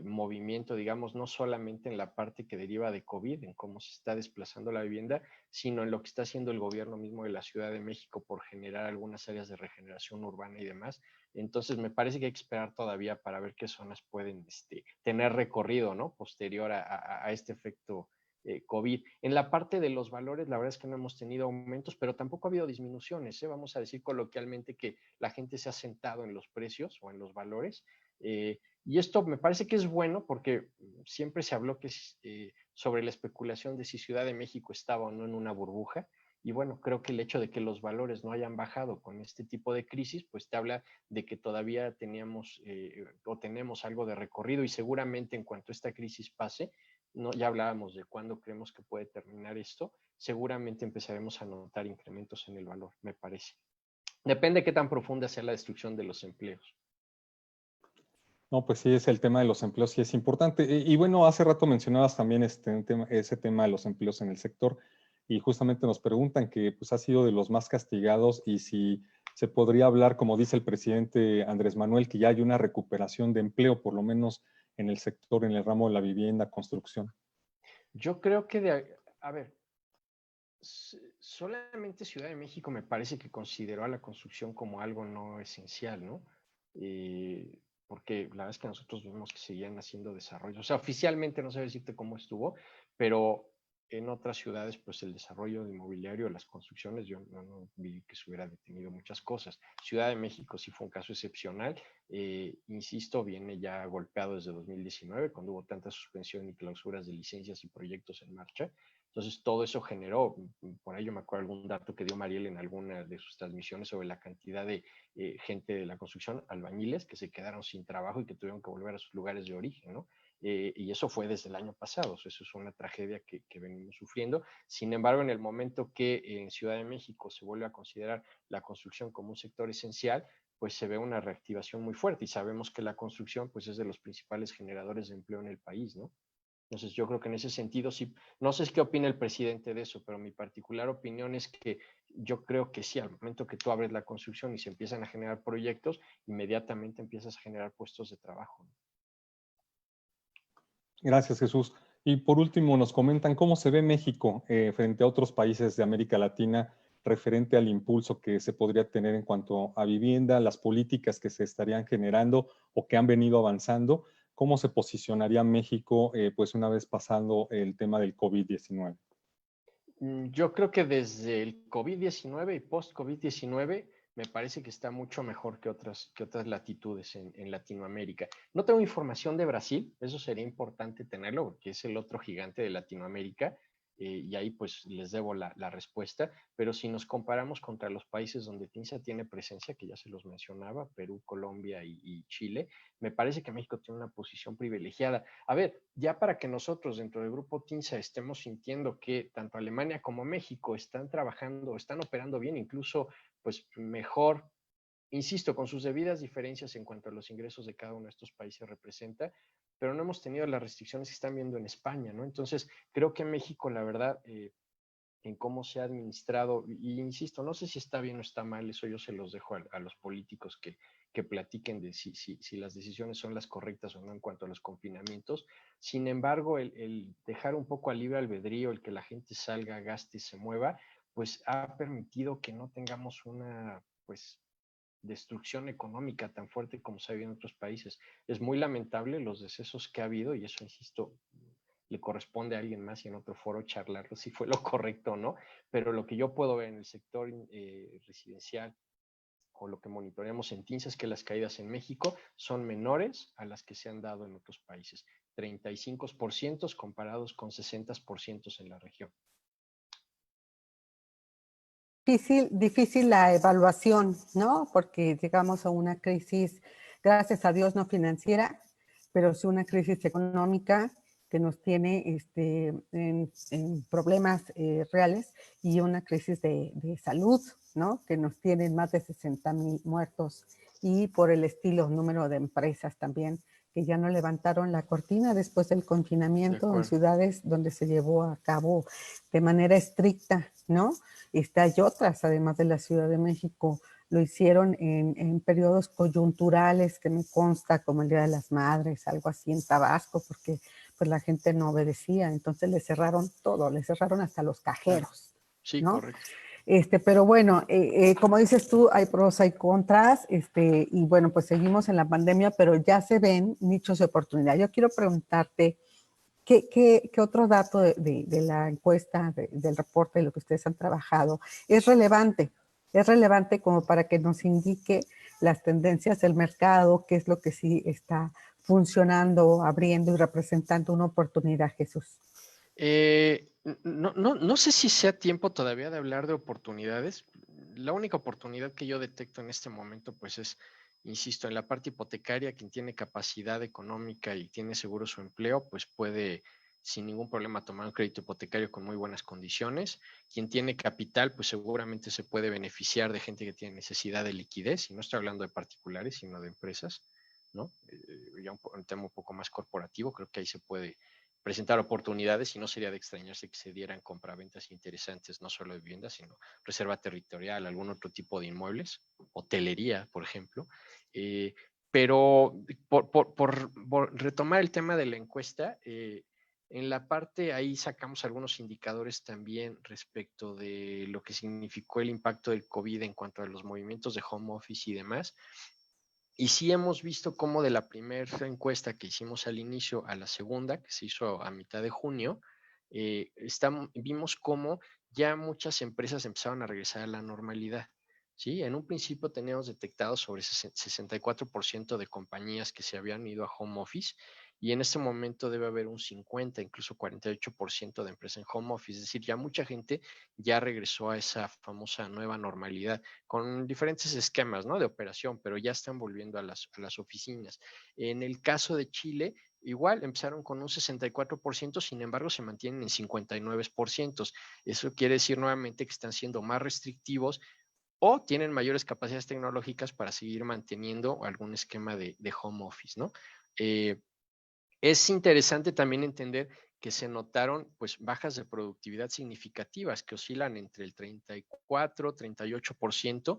B: movimiento, digamos, no solamente en la parte que deriva de COVID, en cómo se está desplazando la vivienda, sino en lo que está haciendo el gobierno mismo de la Ciudad de México por generar algunas áreas de regeneración urbana y demás. Entonces, me parece que hay que esperar todavía para ver qué zonas pueden tener recorrido, ¿no? Posterior a este efecto COVID. En la parte de los valores, la verdad es que no hemos tenido aumentos, pero tampoco ha habido disminuciones, ¿eh? Vamos a decir coloquialmente que la gente se ha sentado en los precios o en los valores. Y esto me parece que es bueno porque siempre se habló que sobre la especulación de si Ciudad de México estaba o no en una burbuja. Y bueno, creo que el hecho de que los valores no hayan bajado con este tipo de crisis, pues te habla de que todavía teníamos o tenemos algo de recorrido y seguramente en cuanto esta crisis pase, no, ya hablábamos de cuándo creemos que puede terminar esto, seguramente empezaremos a notar incrementos en el valor, me parece. Depende de qué tan profunda sea la destrucción de los empleos.
C: No, pues sí, es el tema de los empleos, sí es importante. Y bueno, hace rato mencionabas también ese tema de los empleos en el sector y justamente nos preguntan que pues ha sido de los más castigados y si se podría hablar, como dice el presidente Andrés Manuel, que ya hay una recuperación de empleo, por lo menos en el sector, en el ramo de la vivienda, construcción.
B: Yo creo que, a ver, solamente Ciudad de México me parece que consideró a la construcción como algo no esencial, ¿no? Porque la verdad es que nosotros vimos que seguían haciendo desarrollo. O sea, oficialmente no sé decirte cómo estuvo, pero en otras ciudades, pues el desarrollo de inmobiliario, las construcciones, yo no vi que se hubiera detenido muchas cosas. Ciudad de México sí fue un caso excepcional. Insisto, viene ya golpeado desde 2019, cuando hubo tanta suspensión y clausuras de licencias y proyectos en marcha. Entonces, todo eso generó, por ahí yo me acuerdo algún dato que dio Mariel en alguna de sus transmisiones sobre la cantidad de gente de la construcción, albañiles, que se quedaron sin trabajo y que tuvieron que volver a sus lugares de origen, ¿no? Y eso fue desde el año pasado, eso es una tragedia que venimos sufriendo. Sin embargo, en el momento que en Ciudad de México se vuelve a considerar la construcción como un sector esencial, pues se ve una reactivación muy fuerte y sabemos que la construcción pues es de los principales generadores de empleo en el país, ¿no? Entonces yo creo que en ese sentido sí, no sé qué opina el presidente de eso, pero mi particular opinión es que yo creo que sí, al momento que tú abres la construcción y se empiezan a generar proyectos, inmediatamente empiezas a generar puestos de trabajo.
C: Gracias, Jesús. Y por último, nos comentan cómo se ve México frente a otros países de América Latina referente al impulso que se podría tener en cuanto a vivienda, las políticas que se estarían generando o que han venido avanzando. ¿Cómo se posicionaría México pues una vez pasando el tema del COVID-19?
B: Yo creo que desde el COVID-19 y post-COVID-19 me parece que está mucho mejor que otras latitudes en Latinoamérica. No tengo información de Brasil, eso sería importante tenerlo porque es el otro gigante de Latinoamérica y ahí pues les debo la respuesta, pero si nos comparamos contra los países donde TINSA tiene presencia, que ya se los mencionaba, Perú, Colombia y Chile, me parece que México tiene una posición privilegiada. A ver, ya para que nosotros dentro del grupo TINSA estemos sintiendo que tanto Alemania como México están trabajando, están operando bien, incluso pues mejor, insisto, con sus debidas diferencias en cuanto a los ingresos de cada uno de estos países representa, pero no hemos tenido las restricciones que están viendo en España, ¿no? Entonces, creo que México, la verdad, en cómo se ha administrado, y insisto, no sé si está bien o está mal, eso yo se los dejo a los políticos que platiquen de si las decisiones son las correctas o no en cuanto a los confinamientos. Sin embargo, el dejar un poco al libre albedrío, el que la gente salga, gaste y se mueva, pues ha permitido que no tengamos una, pues, destrucción económica tan fuerte como se ha habido en otros países. Es muy lamentable los decesos que ha habido y eso, insisto, le corresponde a alguien más y en otro foro charlarlo si fue lo correcto o no, pero lo que yo puedo ver en el sector residencial o lo que monitoreamos en TINSA es que las caídas en México son menores a las que se han dado en otros países, 35% comparados con 60% en la región.
A: Difícil la evaluación, ¿no? Porque llegamos a una crisis, gracias a Dios, no financiera, pero sí una crisis económica que nos tiene en problemas reales y una crisis de salud, ¿no? Que nos tiene más de 60,000 muertos y por el estilo, número de empresas también que ya no levantaron la cortina después del confinamiento en ciudades donde se llevó a cabo de manera estricta, ¿no? Hay otras, además de la Ciudad de México, lo hicieron en periodos coyunturales que me consta, como el Día de las Madres, algo así en Tabasco, porque pues la gente no obedecía, entonces le cerraron todo, le cerraron hasta los cajeros.
B: Sí,
A: ¿no?
B: correcto.
A: Pero bueno, como dices tú, hay pros, hay contras, y bueno, pues seguimos en la pandemia, pero ya se ven nichos de oportunidad. Yo quiero preguntarte, ¿Qué otro dato de la encuesta, del reporte, de lo que ustedes han trabajado, es relevante? Es relevante como para que nos indique las tendencias del mercado, qué es lo que sí está funcionando, abriendo y representando una oportunidad, Jesús.
B: No sé si sea tiempo todavía de hablar de oportunidades. La única oportunidad que yo detecto en este momento, pues es, insisto, en la parte hipotecaria, quien tiene capacidad económica y tiene seguro su empleo, pues puede sin ningún problema tomar un crédito hipotecario con muy buenas condiciones. Quien tiene capital, pues seguramente se puede beneficiar de gente que tiene necesidad de liquidez, y no estoy hablando de particulares, sino de empresas, ¿no? Ya un tema un poco más corporativo, creo que ahí se puede presentar oportunidades, y no sería de extrañarse que se dieran compraventas interesantes, no solo de viviendas, sino reserva territorial, algún otro tipo de inmuebles, hotelería, por ejemplo. Pero por retomar el tema de la encuesta, en la parte ahí sacamos algunos indicadores también respecto de lo que significó el impacto del COVID en cuanto a los movimientos de home office y demás. Y sí hemos visto cómo de la primera encuesta que hicimos al inicio a la segunda, que se hizo a mitad de junio, vimos cómo ya muchas empresas empezaron a regresar a la normalidad. ¿Sí? En un principio teníamos detectado sobre 64% de compañías que se habían ido a home office, y en este momento debe haber un 50, incluso 48% de empresas en home office. Es decir, ya mucha gente ya regresó a esa famosa nueva normalidad con diferentes esquemas, ¿no?, de operación, pero ya están volviendo a las oficinas. En el caso de Chile, igual empezaron con un 64%, sin embargo se mantienen en 59%. Eso quiere decir nuevamente que están siendo más restrictivos o tienen mayores capacidades tecnológicas para seguir manteniendo algún esquema de home office, ¿no? Es interesante también entender que se notaron pues bajas de productividad significativas que oscilan entre el 34, 38%,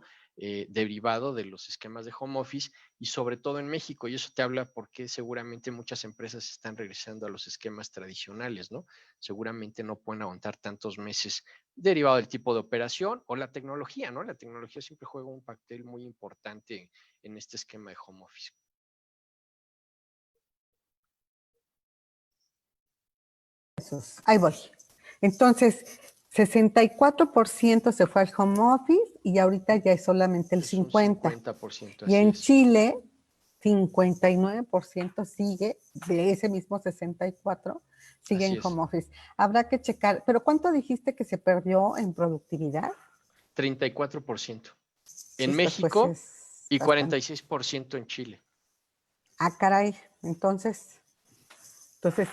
B: derivado de los esquemas de home office, y sobre todo en México, y eso te habla porque seguramente muchas empresas están regresando a los esquemas tradicionales, ¿no? Seguramente no pueden aguantar tantos meses derivado del tipo de operación o la tecnología, ¿no? La tecnología siempre juega un papel muy importante en este esquema de home office.
A: Ahí voy. Entonces, 64% se fue al home office y ahorita ya es solamente el
B: Es un
A: 50%.
B: 50%,
A: Y
B: así
A: en
B: es.
A: Chile, 59% sigue de ese mismo 64%, sigue
B: Así
A: en
B: es.
A: home office. Habrá que checar, pero ¿cuánto dijiste que se perdió en productividad?
B: 34% en
A: Chispas, pues
B: México
A: es
B: y
A: bastante.
B: 46% en Chile.
A: Ah, caray. Entonces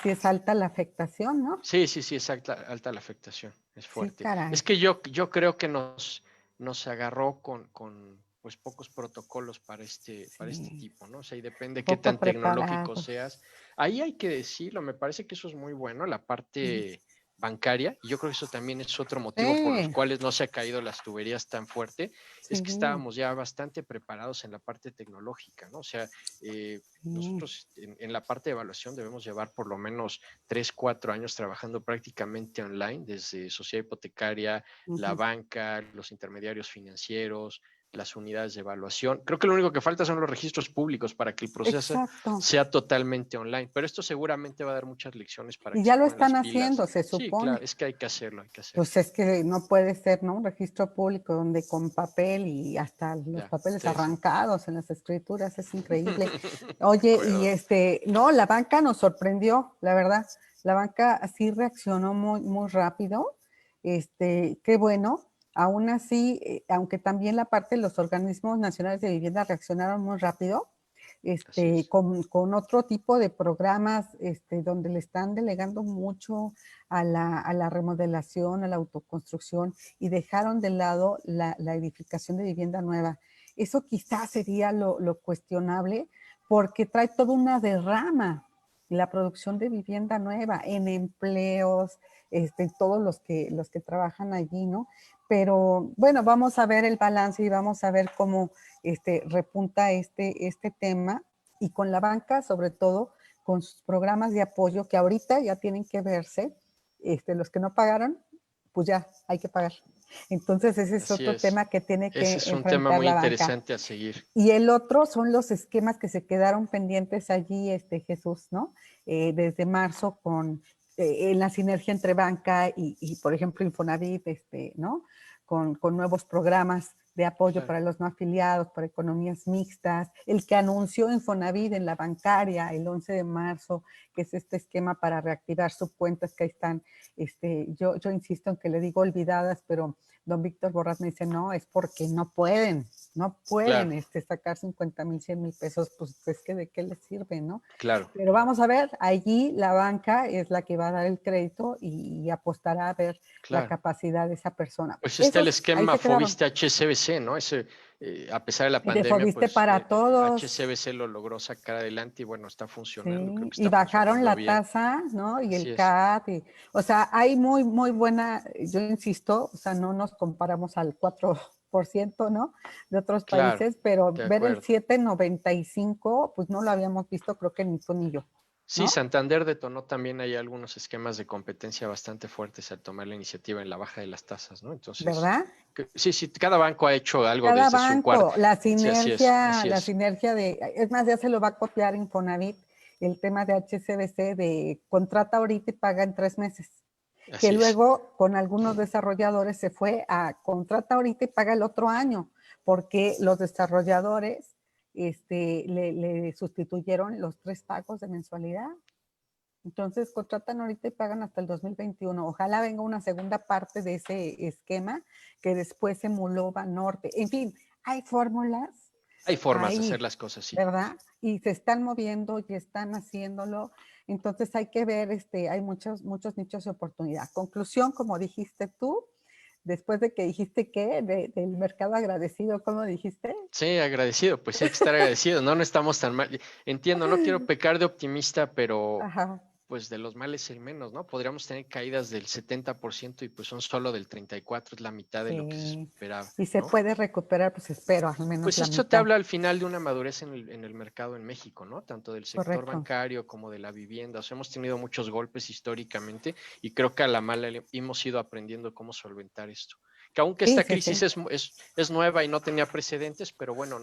A: sí es alta la afectación, ¿no?
B: Sí, es alta la afectación, es
A: Sí,
B: fuerte. Es
A: caray.
B: que yo creo que nos agarró con pues pocos protocolos para este
A: Sí,
B: tipo, ¿no? O sea, y depende qué
A: poco
B: tan tecnológico
A: preparados.
B: seas. Ahí hay que decirlo, me parece que eso es muy bueno, la parte bancaria, y yo creo que eso también es otro motivo por los
A: Sí,
B: cuales no se ha caído las tuberías tan fuerte, es que
A: sí,
B: estábamos ya bastante preparados en la parte tecnológica, ¿no? O sea,
A: sí.
B: nosotros en la parte de evaluación debemos llevar por lo menos 3, 4 años trabajando prácticamente online, desde sociedad hipotecaria, la
A: Ujú.
B: banca, los intermediarios financieros, las unidades de evaluación. Creo que lo único que falta son los registros públicos para que el proceso
A: Exacto.
B: sea totalmente online, pero esto seguramente va a dar muchas lecciones para
A: Y
B: que
A: ya
B: se
A: lo
B: pongan las
A: están
B: pilas.
A: haciendo, se
B: Sí,
A: supone.
B: claro, es que hay que hacerlo, hay que hacerlo.
A: Pues es que no puede ser, ¿no? Un registro público donde con papel y hasta los
B: Ya,
A: papeles
B: sí, sí.
A: arrancados en las escrituras, es increíble.
B: De
A: Oye, y
B: acuerdo.
A: no, la banca nos sorprendió, la verdad. La banca así reaccionó muy, muy rápido. Qué bueno. Aún así, aunque también la parte de los organismos nacionales de vivienda reaccionaron muy rápido,
B: Así es.
A: con otro tipo de programas, donde le están delegando mucho a la remodelación, a la autoconstrucción, y dejaron de lado la edificación de vivienda nueva. Eso quizás sería lo cuestionable, porque trae toda una derrama la producción de vivienda nueva en empleos, todos los que trabajan allí, ¿no? Pero bueno, vamos a ver el balance y vamos a ver cómo repunta este tema, y con la banca, sobre todo, con sus programas de apoyo que ahorita ya tienen que verse, los que no pagaron, pues ya hay que pagar. Entonces ese es
B: Así
A: otro
B: es.
A: tema que tiene que
B: Ese es un tema
A: enfrentar
B: muy
A: la banca.
B: interesante a seguir.
A: Y el otro son los esquemas que se quedaron pendientes allí, Jesús, ¿no? Desde marzo en la sinergia entre banca y, por ejemplo, Infonavit, ¿no? Con nuevos programas de apoyo
B: Claro.
A: para los no afiliados, para economías mixtas, el que anunció Infonavit en la bancaria el 11 de marzo, que es este esquema para reactivar subcuentas que ahí están, yo insisto en que le digo olvidadas, pero don Víctor Borrás me dice, no, es porque no pueden
B: Claro.
A: Sacar 50,000, 100,000 pesos, pues es que de qué les sirve, ¿no?
B: Claro.
A: Pero vamos a ver, allí la banca es la que va a dar el crédito y apostará a ver la
B: Claro.
A: capacidad de esa persona.
B: Pues está el
A: Esos ahí
B: esquema
A: se quedaron.
B: Fobiste HSBC, ¿no? Ese, a pesar de la
A: Y de
B: pandemia,
A: Fobiste
B: pues
A: para todos.
B: HSBC lo logró sacar adelante y bueno, está funcionando, creo
A: Sí,
B: que
A: y
B: está
A: bajaron
B: funcionando
A: la
B: bien.
A: tasa, ¿no? Y
B: Así
A: el
B: es.
A: CAT, o sea, hay muy buena, yo insisto, o sea, no nos comparamos al 4%, ¿no? De otros
B: Claro,
A: países, pero
B: de
A: ver el
B: acuerdo.
A: 7,95, pues no lo habíamos visto, creo que ni tú ni yo,
B: Sí,
A: ¿no?
B: Santander detonó también hay algunos esquemas de competencia bastante fuertes al tomar la iniciativa en la baja de las tasas, ¿no? Entonces,
A: ¿Verdad?
B: sí, cada banco ha hecho algo
A: Cada
B: desde su cuarto.
A: banco,
B: Sí, así es, así
A: la
B: es,
A: sinergia es más, ya se lo va a copiar Infonavit, el tema de HSBC de contrata ahorita y paga en 3 meses. Que
B: así es.
A: luego con algunos desarrolladores se fue a contrata ahorita y paga el otro año, porque los desarrolladores le sustituyeron los 3 pagos de mensualidad. Entonces contratan ahorita y pagan hasta el 2021. Ojalá venga una segunda parte de ese esquema que después emuló Banorte. En fin, hay fórmulas,
B: Hay formas de hacer
A: hay,
B: las cosas, sí.
A: ¿verdad? Y se están moviendo y están haciéndolo. Entonces hay que ver, hay muchos nichos de oportunidad. Conclusión, como dijiste tú, después de que dijiste que del mercado agradecido, ¿cómo dijiste?
B: Sí, agradecido, pues sí hay que estar agradecido, no estamos tan mal. Entiendo, no quiero pecar de optimista, pero
A: Ajá.
B: pues de los males el menos, ¿no? Podríamos tener caídas del 70% y pues son solo del 34%, es la mitad de lo que se
A: Sí.
B: esperaba,
A: Y se
B: ¿no?
A: puede recuperar, pues espero, al menos
B: Pues
A: la
B: esto te
A: mitad.
B: habla al final de una madurez en el mercado en México, ¿no? Tanto del sector
A: Correcto.
B: bancario como de la vivienda. O sea, hemos tenido muchos golpes históricamente y creo que a la mala hemos ido aprendiendo cómo solventar esto. Que aunque
A: Sí,
B: esta
A: sí,
B: crisis
A: sí.
B: es nueva y no tenía precedentes, pero bueno,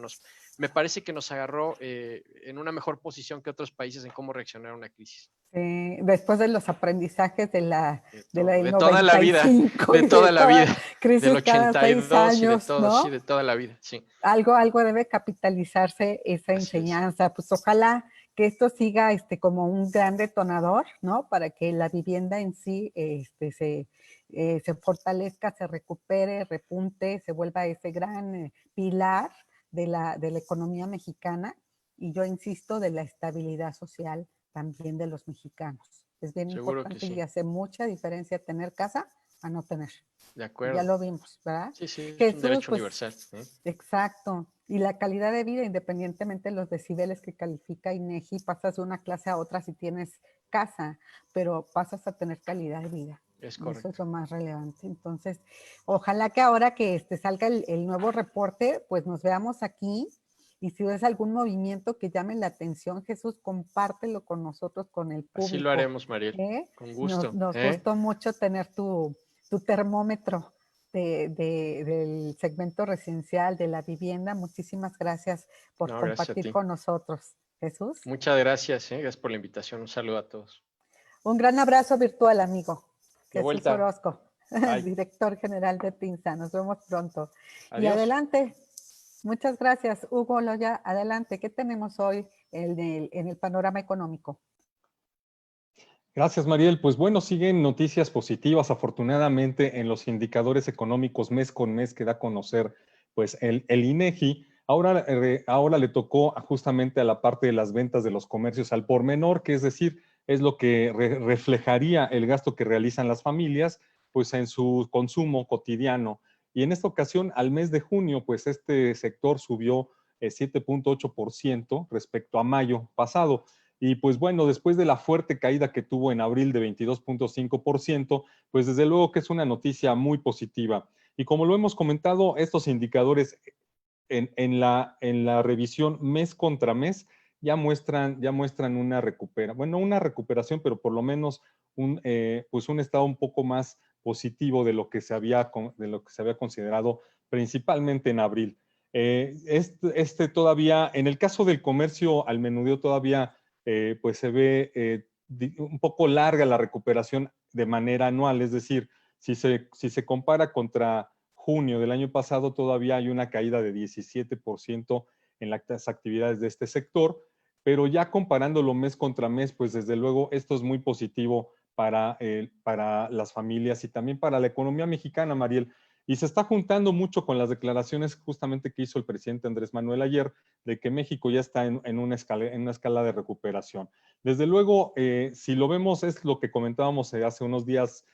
B: me parece que nos agarró en una mejor posición que otros países en cómo reaccionar a una crisis.
A: Sí, después de los aprendizajes de la del
B: De toda la vida,
A: 95
B: de
A: y de
B: toda la
A: toda
B: vida, del
A: crisis cada 6
B: 82 y de
A: años,
B: todo, sí,
A: ¿no?
B: de toda la vida, sí,
A: Algo debe capitalizarse esa
B: así es.
A: enseñanza. Pues ojalá que esto siga como un gran detonador, ¿no? Para que la vivienda en sí se fortalezca, se recupere, repunte, se vuelva ese gran pilar de la economía mexicana y yo insisto, de la estabilidad social también de los mexicanos. Es bien
B: Seguro que
A: importante y
B: sí,
A: hace mucha diferencia tener casa a no tener.
B: de
A: Ya
B: acuerdo.
A: lo vimos, ¿verdad?
B: Sí, sí, es un
A: Jesús,
B: derecho
A: pues
B: universal, ¿eh?
A: exacto. Y la calidad de vida, independientemente de los decibeles que califica INEGI, pasas de una clase a otra si tienes casa, pero pasas a tener calidad de vida.
B: Es
A: Y eso es
B: correcto.
A: lo más relevante. Entonces, ojalá que ahora que salga el nuevo reporte, pues nos veamos aquí. Y si ves algún movimiento que llame la atención, Jesús, compártelo con nosotros, con el
B: Así lo
A: público.
B: haremos, Mariel,
A: ¿Eh?
B: con
A: Nos,
B: gusto,
A: nos
B: ¿eh?
A: gustó mucho tener tu termómetro del segmento residencial, de la vivienda. Muchísimas gracias por
B: No, gracias a
A: compartir
B: ti.
A: con nosotros, Jesús.
B: Muchas gracias, ¿eh? Gracias por la invitación. Un saludo a todos.
A: Un gran abrazo virtual, amigo.
B: De
A: Jesús
B: vuelta.
A: Orozco,
B: Bye.
A: director general de PINSA. Nos vemos pronto. Y
B: Adiós.
A: adelante. Muchas gracias, Hugo Loya. Adelante. ¿Qué tenemos hoy en el panorama económico?
C: Gracias, Mariel. Pues bueno, siguen noticias positivas, afortunadamente, en los indicadores económicos mes con mes que da a conocer pues el INEGI. Ahora le tocó justamente a la parte de las ventas de los comercios al por menor, que es decir, es lo que reflejaría el gasto que realizan las familias pues en su consumo cotidiano. Y en esta ocasión, al mes de junio, pues este sector subió 7.8% respecto a mayo pasado. Y pues bueno, después de la fuerte caída que tuvo en abril de 22.5%, pues desde luego que es una noticia muy positiva. Y como lo hemos comentado, estos indicadores en la revisión mes contra mes ya muestran una recuperación, pero por lo menos pues un estado un poco más positivo de lo que se había considerado principalmente en abril. Todavía, en el caso del comercio al menudeo todavía pues se ve un poco larga la recuperación de manera anual, es decir, si se compara contra junio del año pasado, todavía hay una caída de 17% en las actividades de este sector, pero ya comparándolo mes contra mes, pues desde luego esto es muy positivo para las familias y también para la economía mexicana, Mariel. Y se está juntando mucho con las declaraciones justamente que hizo el presidente Andrés Manuel ayer, de que México ya está en una escala de recuperación. Desde luego, si lo vemos, es lo que comentábamos hace unos días,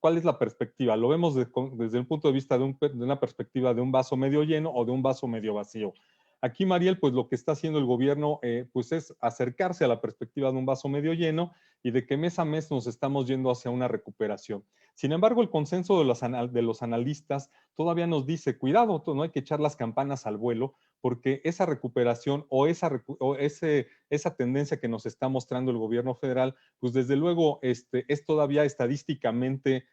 C: ¿cuál es la perspectiva? ¿Lo vemos desde el punto de vista de una perspectiva de un vaso medio lleno o de un vaso medio vacío? Aquí, Mariel, pues lo que está haciendo el gobierno pues es acercarse a la perspectiva de un vaso medio lleno y de que mes a mes nos estamos yendo hacia una recuperación. Sin embargo, el consenso de los analistas todavía nos dice, cuidado, no hay que echar las campanas al vuelo, porque esa recuperación o esa tendencia que nos está mostrando el gobierno federal, pues desde luego es todavía estadísticamente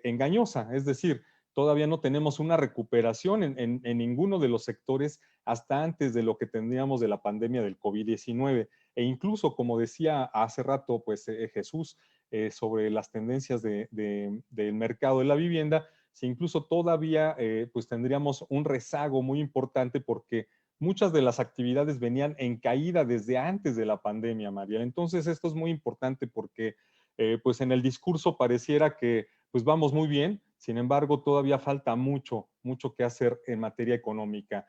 C: engañosa. Es decir, todavía no tenemos una recuperación en ninguno de los sectores hasta antes de lo que tendríamos de la pandemia del COVID-19. E incluso, como decía hace rato, pues Jesús, sobre las tendencias del mercado de la vivienda, si incluso todavía pues tendríamos un rezago muy importante porque muchas de las actividades venían en caída desde antes de la pandemia, María. Entonces esto es muy importante porque pues en el discurso pareciera que pues vamos muy bien, sin embargo todavía falta mucho que hacer en materia económica.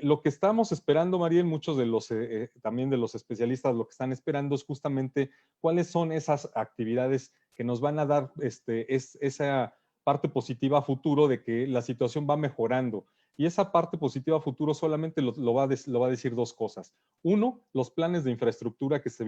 C: Lo que estamos esperando, Mariel, muchos de también de los especialistas lo que están esperando es justamente cuáles son esas actividades que nos van a dar esa parte positiva a futuro de que la situación va mejorando. Y esa parte positiva a futuro solamente lo va a decir dos cosas. Uno, los planes de infraestructura que se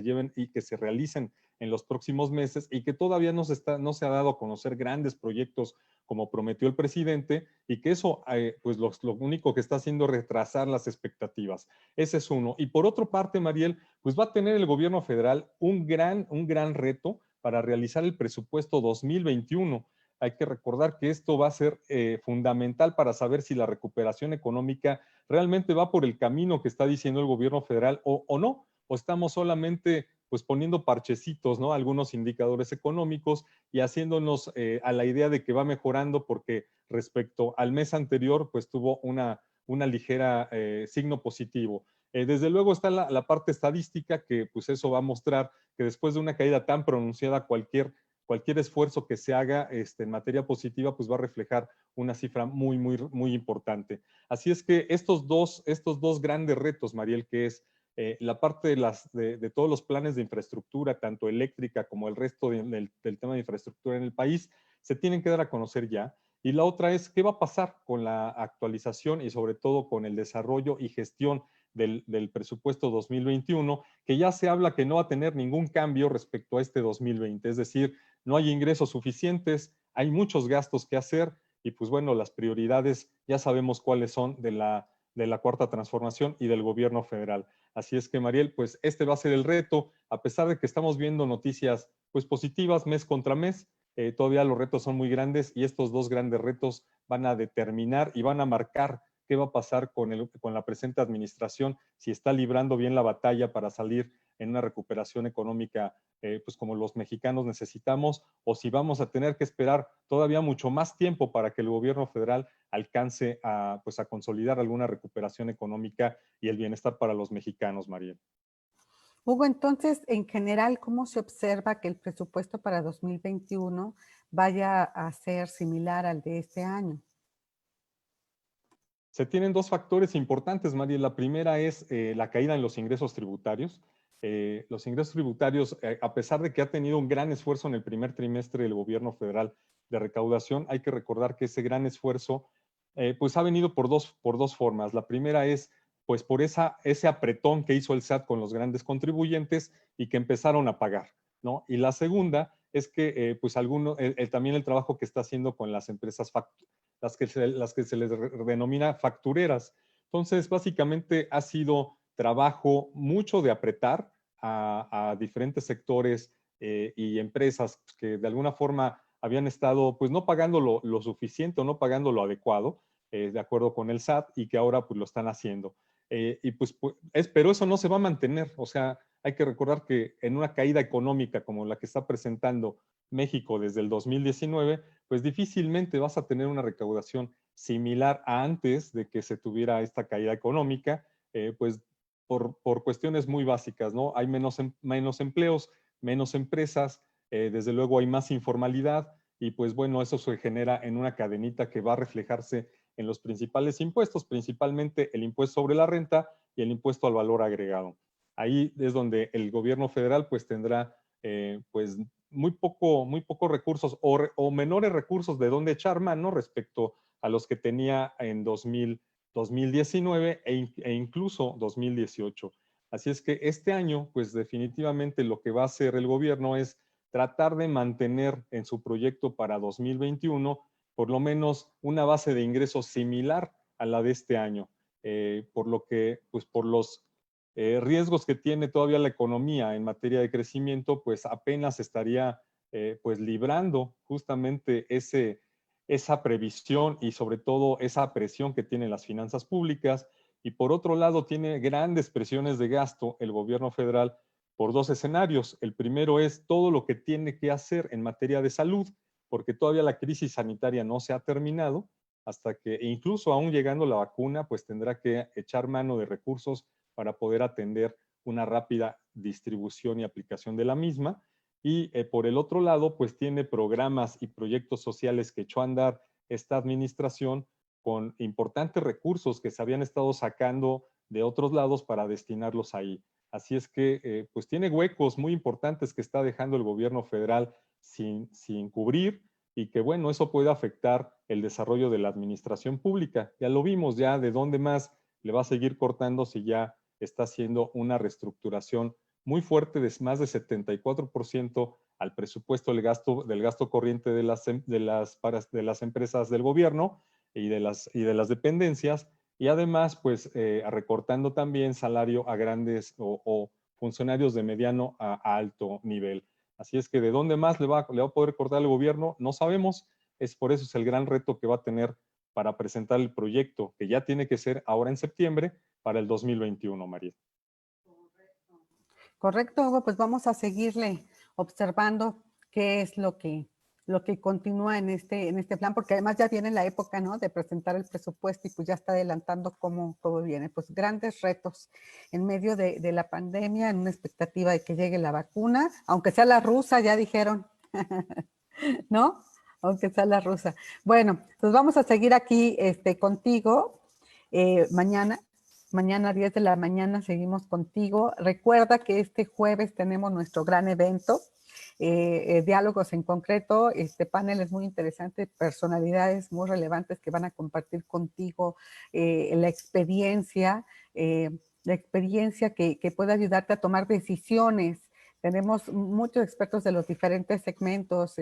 C: lleven y que se realicen en los próximos meses y que todavía no se ha dado a conocer grandes proyectos como prometió el presidente y que eso pues lo único que está haciendo es retrasar las expectativas. Ese es uno. Y por otra parte, Mariel, pues va a tener el gobierno federal un gran reto para realizar el presupuesto 2021. Hay que recordar que esto va a ser fundamental para saber si la recuperación económica realmente va por el camino que está diciendo el gobierno federal o no, o estamos solamente pues poniendo parchecitos, ¿no? Algunos indicadores económicos y haciéndonos a la idea de que va mejorando porque respecto al mes anterior pues tuvo una ligera signo positivo. Desde luego está la parte estadística que pues eso va a mostrar que después de una caída tan pronunciada cualquier esfuerzo que se haga en materia positiva, pues va a reflejar una cifra muy importante. Así es que estos dos grandes retos, Mariel, que es la parte de todos los planes de infraestructura, tanto eléctrica como el resto del tema de infraestructura en el país, se tienen que dar a conocer ya. Y la otra es, ¿qué va a pasar con la actualización y sobre todo con el desarrollo y gestión del presupuesto 2021, que ya se habla que no va a tener ningún cambio respecto a este 2020? Es decir, no hay ingresos suficientes, hay muchos gastos que hacer y pues bueno, las prioridades ya sabemos cuáles son de la Cuarta Transformación y del gobierno federal. Así es que, Mariel, pues este va a ser el reto, a pesar de que estamos viendo noticias pues positivas mes contra mes, todavía los retos son muy grandes y estos dos grandes retos van a determinar y van a marcar qué va a pasar con la presente administración, si está librando bien la batalla para salir en una recuperación económica pues como los mexicanos necesitamos, o si vamos a tener que esperar todavía mucho más tiempo para que el gobierno federal alcance a consolidar alguna recuperación económica y el bienestar para los mexicanos, Mariel.
A: Hugo, entonces, en general, ¿cómo se observa que el presupuesto para 2021 vaya a ser similar al de este año?
C: Se tienen dos factores importantes, María. La primera es la caída en los ingresos tributarios. Los ingresos tributarios, a pesar de que ha tenido un gran esfuerzo en el primer trimestre del gobierno federal de recaudación, hay que recordar que ese gran esfuerzo pues ha venido por dos formas. La primera es pues por ese apretón que hizo el SAT con los grandes contribuyentes y que empezaron a pagar, ¿no? Y la segunda es que pues también el trabajo que está haciendo con las empresas las que se les denomina factureras. Entonces, básicamente ha sido trabajo mucho de apretar a diferentes sectores y empresas que de alguna forma habían estado pues no pagando lo suficiente o no pagando lo adecuado, de acuerdo con el SAT, y que ahora pues lo están haciendo. Pero eso no se va a mantener. O sea, hay que recordar que en una caída económica como la que está presentando México desde el 2019, pues difícilmente vas a tener una recaudación similar a antes de que se tuviera esta caída económica, pues por cuestiones muy básicas, ¿no? Hay menos empleos, menos empresas, desde luego hay más informalidad, y pues bueno, eso se genera en una cadenita que va a reflejarse en los principales impuestos, principalmente el impuesto sobre la renta y el impuesto al valor agregado. Ahí es donde el gobierno federal pues tendrá pues muy poco recursos o menores recursos de dónde echar mano respecto a los que tenía en 2019 e incluso 2018. Así es que este año, pues definitivamente lo que va a hacer el gobierno es tratar de mantener en su proyecto para 2021 por lo menos una base de ingresos similar a la de este año, por lo que, pues por los riesgos que tiene todavía la economía en materia de crecimiento, pues apenas estaría pues librando justamente esa previsión y sobre todo esa presión que tienen las finanzas públicas. Y por otro lado, tiene grandes presiones de gasto el gobierno federal por dos escenarios. El primero es todo lo que tiene que hacer en materia de salud, porque todavía la crisis sanitaria no se ha terminado, hasta que incluso aún llegando la vacuna, pues tendrá que echar mano de recursos para poder atender una rápida distribución y aplicación de la misma. Y por el otro lado, pues tiene programas y proyectos sociales que echó a andar esta administración con importantes recursos que se habían estado sacando de otros lados para destinarlos ahí. Así es que pues tiene huecos muy importantes que está dejando el gobierno federal sin cubrir, y que bueno, eso puede afectar el desarrollo de la administración pública. Ya lo vimos, ya de dónde más le va a seguir cortando si ya está haciendo una reestructuración muy fuerte de más de 74% al presupuesto del gasto corriente de las empresas del gobierno y de las dependencias, y además pues recortando también salario a grandes o funcionarios de mediano a alto nivel. Así es que de dónde más le va a poder cortar el gobierno, no sabemos. Por eso es el gran reto que va a tener para presentar el proyecto, que ya tiene que ser ahora en septiembre para el 2021, María.
A: Correcto, Hugo, pues vamos a seguirle observando qué es lo que continúa en este plan, porque además ya viene la época, ¿no?, de presentar el presupuesto y pues ya está adelantando cómo todo viene. Pues grandes retos en medio de la pandemia, en una expectativa de que llegue la vacuna, aunque sea la rusa, ya dijeron, ¿no? Aunque sea la rusa. Bueno, pues vamos a seguir aquí contigo mañana. Mañana a 10 de la mañana seguimos contigo. Recuerda que este jueves tenemos nuestro gran evento, diálogos en concreto, paneles muy interesantes, personalidades muy relevantes que van a compartir contigo la experiencia que puede ayudarte a tomar decisiones. Tenemos muchos expertos de los diferentes segmentos,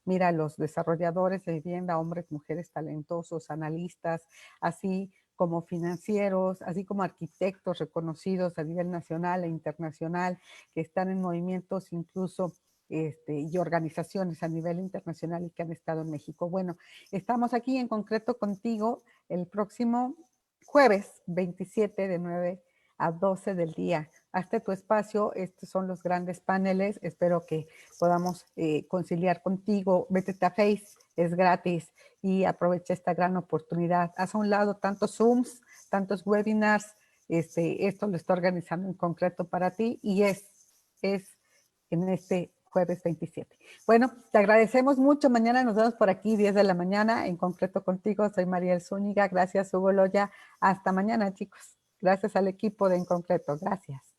A: mira, los desarrolladores de vivienda, hombres, mujeres talentosos, analistas, así como financieros, así como arquitectos reconocidos a nivel nacional e internacional, que están en movimientos incluso y organizaciones a nivel internacional y que han estado en México. Bueno, estamos aquí en concreto contigo el próximo jueves 27 de 9 a 12 del día. Hazte tu espacio, estos son los grandes paneles, espero que podamos conciliar contigo. Métete a Face, es gratis y aprovecha esta gran oportunidad. Haz a un lado tantos Zooms, tantos webinars, esto lo está organizando en concreto para ti y es en este jueves 27. Bueno, te agradecemos mucho. Mañana nos vemos por aquí, 10 de la mañana, en concreto contigo. Soy Mariel Zúñiga. Gracias, Hugo Loya. Hasta mañana, chicos. Gracias al equipo de En Concreto. Gracias.